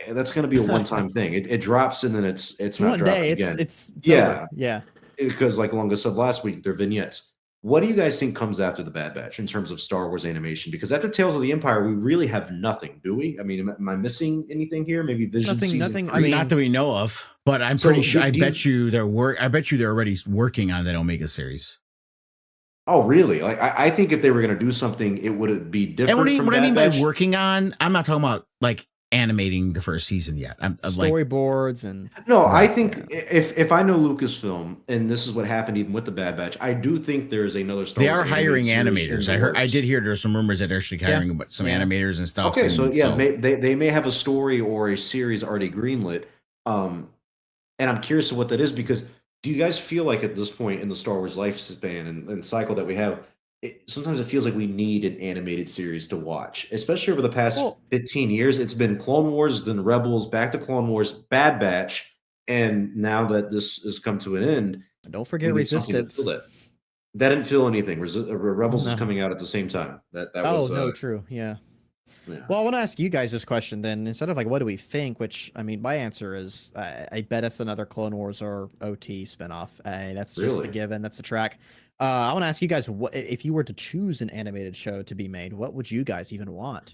A: that's going to be a one-time thing. It drops and then it's not
B: One
A: dropping
B: day,
A: again.
B: it's
A: Yeah.
B: over. Yeah.
A: Because like Lunga said last week, they're vignettes. What do you guys think comes after the Bad Batch in terms of Star Wars animation? Because after Tales of the Empire, we really have nothing, do we? I mean, am I missing anything here? Maybe Vision season
B: Nothing.
A: 3?
B: I mean,
C: Not that we know of, but I'm
A: So
C: pretty sure.
A: do
C: I
A: you-
C: bet you they're already working on that Omega series.
A: Oh, really? Like, I think if they were going to do something, it would be different.
C: And what I
A: Bad
C: mean
A: Batch.
C: by working on, I'm not talking about like animating the first season yet. I'm like,
B: storyboards and
A: No, I
C: Right,
A: think if I know Lucasfilm, and this is what happened even with the Bad Batch, I do think there is another Star
C: they
A: Wars
C: are hiring
A: animated series in
C: animators.
A: the
C: I
A: works.
C: did hear there's some rumors that they're actually hiring some
B: Yeah.
C: animators and stuff.
A: Okay, so
C: and
A: yeah, they may have a story or a series already greenlit, and I'm curious to what that is because do you guys feel like at this point in the Star Wars lifespan and cycle that we have, sometimes it feels like we need an animated series to watch, especially over the past
B: Well-
A: 15 years. It's been Clone Wars, then Rebels, back to Clone Wars, Bad Batch, and now that this has come to an end,
B: don't forget
A: we need something to fill
B: Resistance.
A: that didn't feel anything. Rebels is
B: No.
A: coming out at the same time. That
B: Oh
A: was
B: no, true. Yeah.
A: yeah.
B: Well, I want to ask you guys this question then. Instead of like, what do we think? Which I mean, my answer is, I bet it's another Clone Wars or OT spinoff. That's just the
A: Really?
B: given. That's the track. I want to ask you guys, what if you were to choose an animated show to be made? What would you guys even want?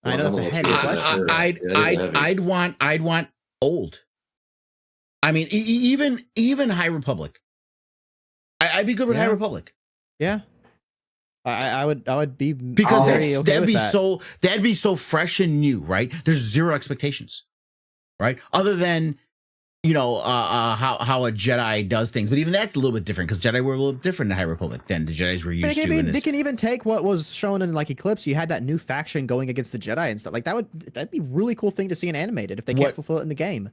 B: I know that's a heavy question.
C: I'd want old. I mean, even High Republic. I'd be good with
B: Yeah.
C: High Republic.
B: Yeah. I would be
C: Because
B: very okay
C: that'd
B: with
C: be
B: that.
C: that'd be so fresh and new, right? There's zero expectations, right? Other than how a Jedi does things, but even that's a little bit different because Jedi were a little different in High Republic than the Jedis were used to.
B: They can even take what was shown in like Eclipse. You had that new faction going against the Jedi and stuff like that'd be a really cool thing to see in animated if they can't fulfill it in the game.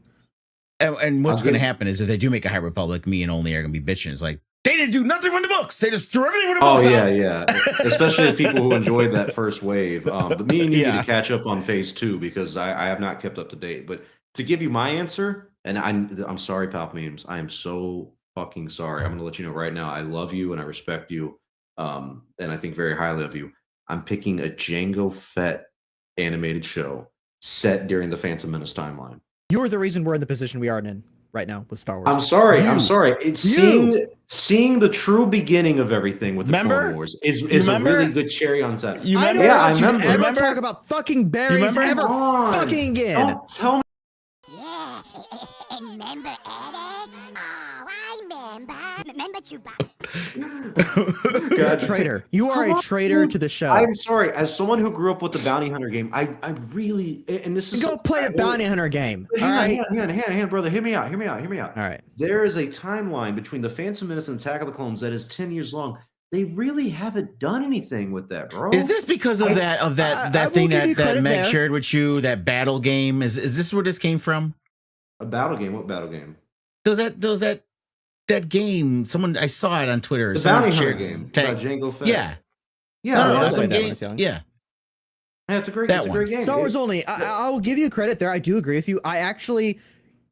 C: And what's going to happen is if they do make a High Republic, me and Only are going to be bitching. It's like they didn't do nothing from the books. They just threw everything from the books.
A: Oh yeah. Especially as people who enjoyed that first wave. But me and you need to catch up on phase 2 because I have not kept up to date. But to give you my answer, and I'm sorry, Pop Memes. I am so fucking sorry. I'm going to let you know right now. I love you and I respect you, and I think very highly of you. I'm picking a Jango Fett animated show set during the Phantom Menace timeline.
B: You're the reason we're in the position we are in right now with Star Wars.
A: I'm sorry. It's seeing the true beginning of everything with the Clone Wars is a really good cherry on top.
B: I don't ever talk about fucking berries ever fucking again.
A: Don't tell me.
E: Yeah, remember Eric? Oh, I remember Chewbacca.
B: You're a traitor. You are a traitor to the show.
A: I'm sorry. As someone who grew up with the Bounty Hunter game, I really, and this is
B: go play a Bounty Hunter game.
A: Hang on, brother. Hear me out.
B: All right.
A: There is a timeline between the Phantom Menace and Attack of the Clones that is 10 years long. They really haven't done anything with that, bro.
C: Is this because of that thing that Meg shared with you, that battle game? Is this where this came from?
A: A battle game? What battle game?
C: That game. Someone I saw it on Twitter.
A: The Bounty Hunter game about Jango Fett.
C: Yeah.
B: I played that when I was young.
C: Yeah.
A: Yeah, it's a great game.
B: Star Wars Only. I will give you credit there. I do agree with you. I actually,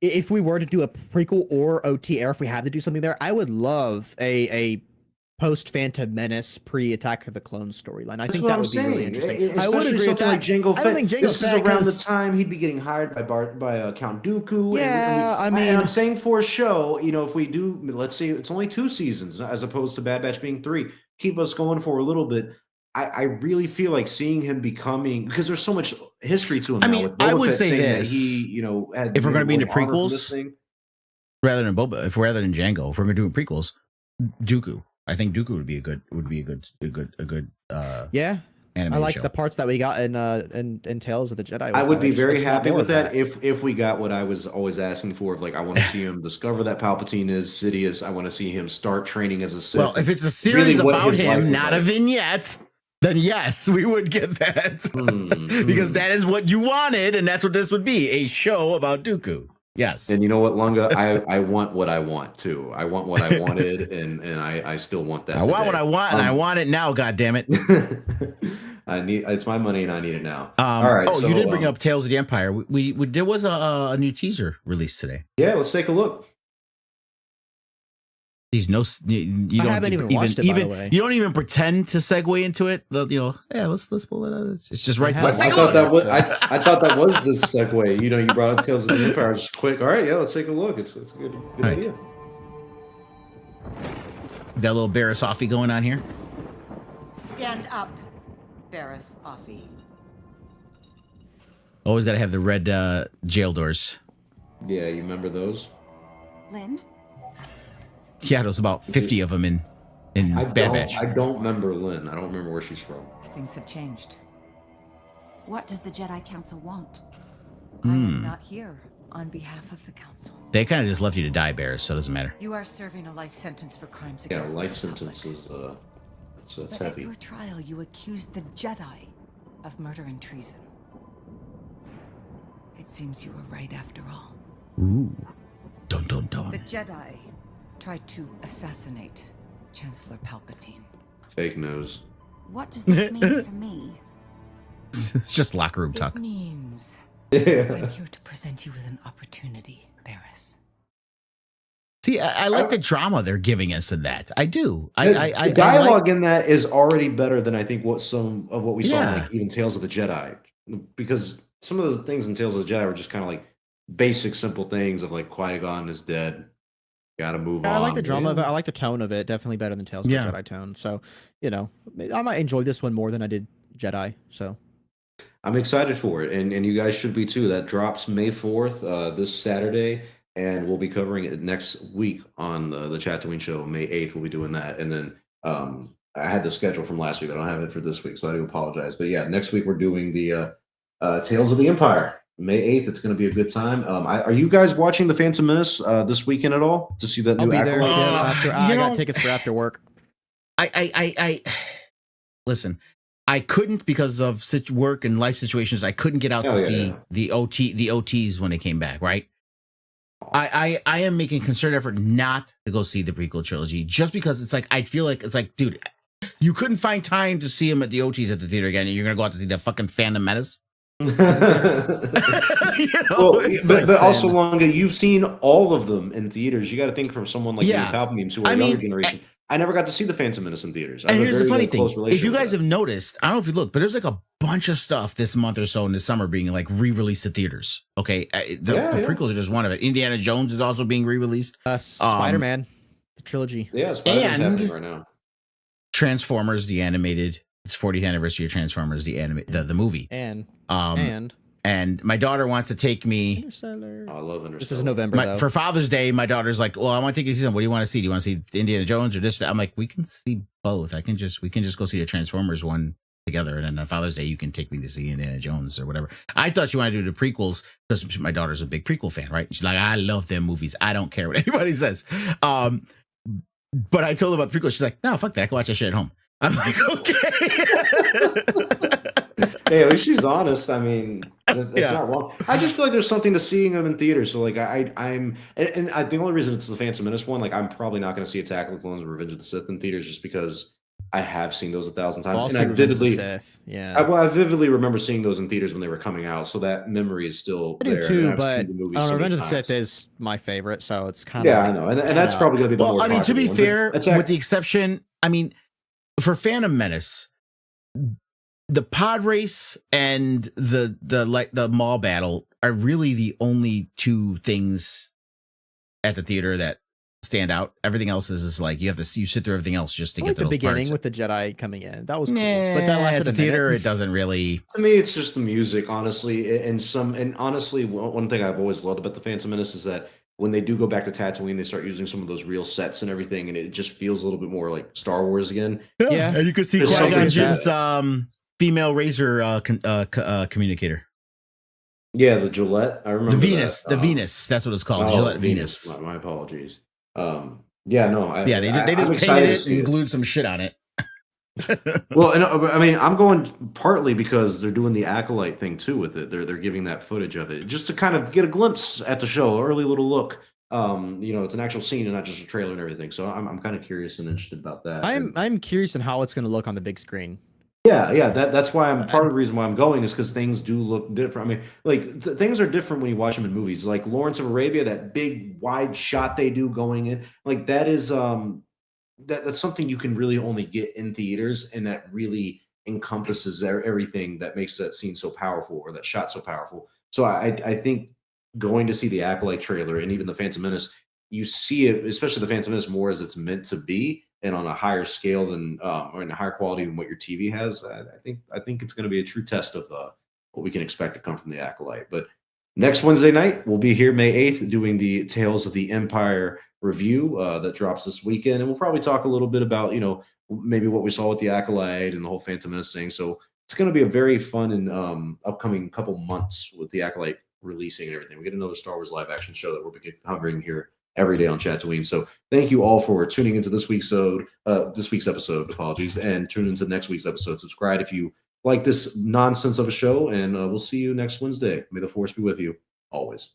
B: if we were to do a prequel or OT, or if we had to do something there, I would love a post Phantom Menace, pre Attack of the Clones storyline. I think that would be really interesting. I would agree with that.
A: Like Jango Fett.
B: I don't think Jango
A: this
B: Fett
A: is around the time he'd be getting hired by Count Dooku.
B: Yeah,
A: I'm saying for a show, if we do, let's say it's only 2 seasons as opposed to Bad Batch being 3. Keep us going for a little bit. I really feel like seeing him becoming, because there's so much history to him.
C: I mean, I would say this:
A: that he, had,
C: if we're going to be into prequels, rather than Django, if we're going to do prequels, Dooku. I think Dooku would be a good
B: yeah.
C: I
B: like
C: show.
B: the parts that we got in Tales of the Jedi.
A: I would be very happy with that if we got what I was always asking for. Of I want to see him discover that Palpatine is Sidious. I want to see him start training as a Sith.
C: Well, if it's a series about him, not a vignette, then yes, we would get that because that is what you wanted, and that's what this would be, a show about Dooku. Yes.
A: And you know what, Lunga? I want what I want too. I want what I wanted, and I still want that.
C: I want what I want, and I want it now. God damn it!
A: It's my money, and I need it now. All right.
C: Oh, you did bring up Tales of the Empire. We there was a new teaser released today.
A: Yeah, let's take a look.
C: You don't
B: haven't even watched it, by the way.
C: You don't even pretend to segue into it. Let's pull it out. It's just right.
A: I thought that was the segue. You brought up Tales of the Empire just quick. All right, yeah, let's take a look. It's a good idea.
C: We got a little Barriss Offee going on here.
F: Stand up, Barriss Offee.
C: Always got to have the red jail doors.
A: Yeah, you remember those?
F: Lynn?
C: Yeah, there's about 50 of them in Bad Batch.
A: I don't remember Lynn. I don't remember where she's from.
F: Things have changed.
G: What does the Jedi Council want?
F: I am not here on behalf of the Council.
C: They kind of just left you to die, Barriss, so it doesn't matter.
F: You are serving a life sentence for crimes
A: Yeah,
F: against
A: life
F: the
A: sentence
F: Republic.
A: is it's
F: But
A: heavy.
F: at your trial, you accused the Jedi of murder and treason. It seems you were right after all.
C: Ooh. Dun.
F: The Jedi tried to assassinate Chancellor Palpatine.
A: Fake news.
G: What does this mean for me?
C: It's just locker room talk.
F: It means
A: Yeah.
F: I'm here to present you with an opportunity, Barriss.
C: See, I like the drama they're giving us in that. I do.
A: The dialogue in that is already better than I think some of what we saw in
C: Yeah.
A: even Tales of the Jedi, because some of the things in Tales of the Jedi were just kind of basic, simple things of Qui-Gon is dead. Got to move on.
B: I like the drama of it. I like the tone of it. Definitely better than Tales of the Jedi tone. So, I might enjoy this one more than I did Jedi. So,
A: I'm excited for it, and you guys should be too. That drops May 4th, this Saturday. and we'll be covering it next week on the Chatooine show, May 8th. We'll be doing that, and then I had the schedule from last week. I don't have it for this week, so I do apologize. But yeah, next week we're doing the Tales of the Empire, May 8th. It's going to be a good time. Are you guys watching The Phantom Menace this weekend at all to see that
B: I'll
A: new
B: be there.
A: Acolyte?
B: Yeah, after I got tickets for after work.
C: I listen. I couldn't because of work and life situations. I couldn't get out to see the OTs when they came back. Right. I am making concerted effort not to go see the prequel trilogy just because it's like I feel like it's like, dude, you couldn't find time to see him at the OTs at the theater again, and you're gonna go out to see the fucking Phantom Menace.
A: Well, but also, Longa, you've seen all of them in theaters. You got to think from someone like me and Palpatine, who are a younger generation. I never got to see the Phantom Menace in theaters.
C: And here's the funny thing: if you guys have noticed, I don't know if you look, but there's like a bunch of stuff this month or so in the summer being like re-released at theaters. Okay, the prequels are just one of it. Indiana Jones is also being re-released.
B: Spider-Man, the trilogy.
A: Yeah, Spider-Man's happening right now.
C: Transformers, the animated. It's 40th anniversary of Transformers, the movie. And my daughter wants to take me.
B: Interstellar.
A: Oh, I love Interstellar.
B: This is November
C: for Father's Day. My daughter's like, "Well, I want to take you to see something. What do you want to see? Do you want to see Indiana Jones or this?" I'm like, "We can see both. We can just go see the Transformers one together, and then on Father's Day you can take me to see Indiana Jones or whatever." I thought she wanted to do the prequels because my daughter's a big prequel fan, right? She's like, "I love them movies. I don't care what anybody says." But I told her about the prequels. She's like, "No, fuck that. I can watch that shit at home." I'm like, "Okay."
A: Hey, at least she's honest. I mean, that's not wrong. I just feel like there's something to seeing them in theaters. So like, the only reason it's the Phantom Menace one, like, I'm probably not going to see Attack of the Clones or Revenge of the Sith in theaters just because I have seen those 1,000 times.
B: Also,
A: and I vividly,
B: I
A: vividly remember seeing those in theaters when they were coming out. So that memory is still there.
B: I do too, but Revenge of the Sith is my favorite, so it's kind of
A: I know, and that's probably going to be the more.
C: I mean, to be fair, with the exception, I mean, for Phantom Menace, the pod race and the mall battle are really the only two things at the theater that stand out. Everything else is like you sit through everything else just to get to
B: the
C: those
B: beginning
C: parts.
B: with the Jedi coming in. That was cool, but that lasted
C: at the theater. It doesn't really.
A: To me, it's just the music, honestly, and honestly, one thing I've always loved about the Phantom Menace is that when they do go back to Tatooine, they start using some of those real sets and everything, and it just feels a little bit more like Star Wars again.
C: Yeah, and you can see Qui-Gon Jinn's female razor communicator.
A: Yeah, the Gillette. I remember
C: the Venus. The Venus. That's what it's called. Gillette Venus.
A: My apologies. They
C: just painted it and glued some shit on it.
A: Well, and I mean, I'm going partly because they're doing the Acolyte thing too with it. They're giving that footage of it just to kind of get a glimpse at the show, early little look. It's an actual scene and not just a trailer and everything. So I'm kind of curious and interested about that.
B: I'm curious in how it's going to look on the big screen.
A: Yeah. That's why part of the reason why I'm going is because things do look different. I mean, like things are different when you watch them in movies. Like Lawrence of Arabia, that big wide shot they do going in, like that is that's something you can really only get in theaters, and that really encompasses everything that makes that scene so powerful or that shot so powerful. So I think going to see the Acolyte trailer and even the Phantom Menace, you see it, especially the Phantom Menace, more as it's meant to be and on a higher scale than or in a higher quality than what your TV has. I think it's going to be a true test of what we can expect to come from the Acolyte. But next Wednesday night, we'll be here May 8th doing the Tales of the Empire review that drops this weekend. And we'll probably talk a little bit about, maybe what we saw with the Acolyte and the whole Phantom Menace thing. So it's going to be a very fun and upcoming couple months with the Acolyte releasing and everything. We get another Star Wars live action show that we'll be covering here every day on Chatooine. So thank you all for tuning into this week's episode, apologies, and tune into next week's episode. Subscribe if you like this nonsense of a show, and we'll see you next Wednesday. May the Force be with you always.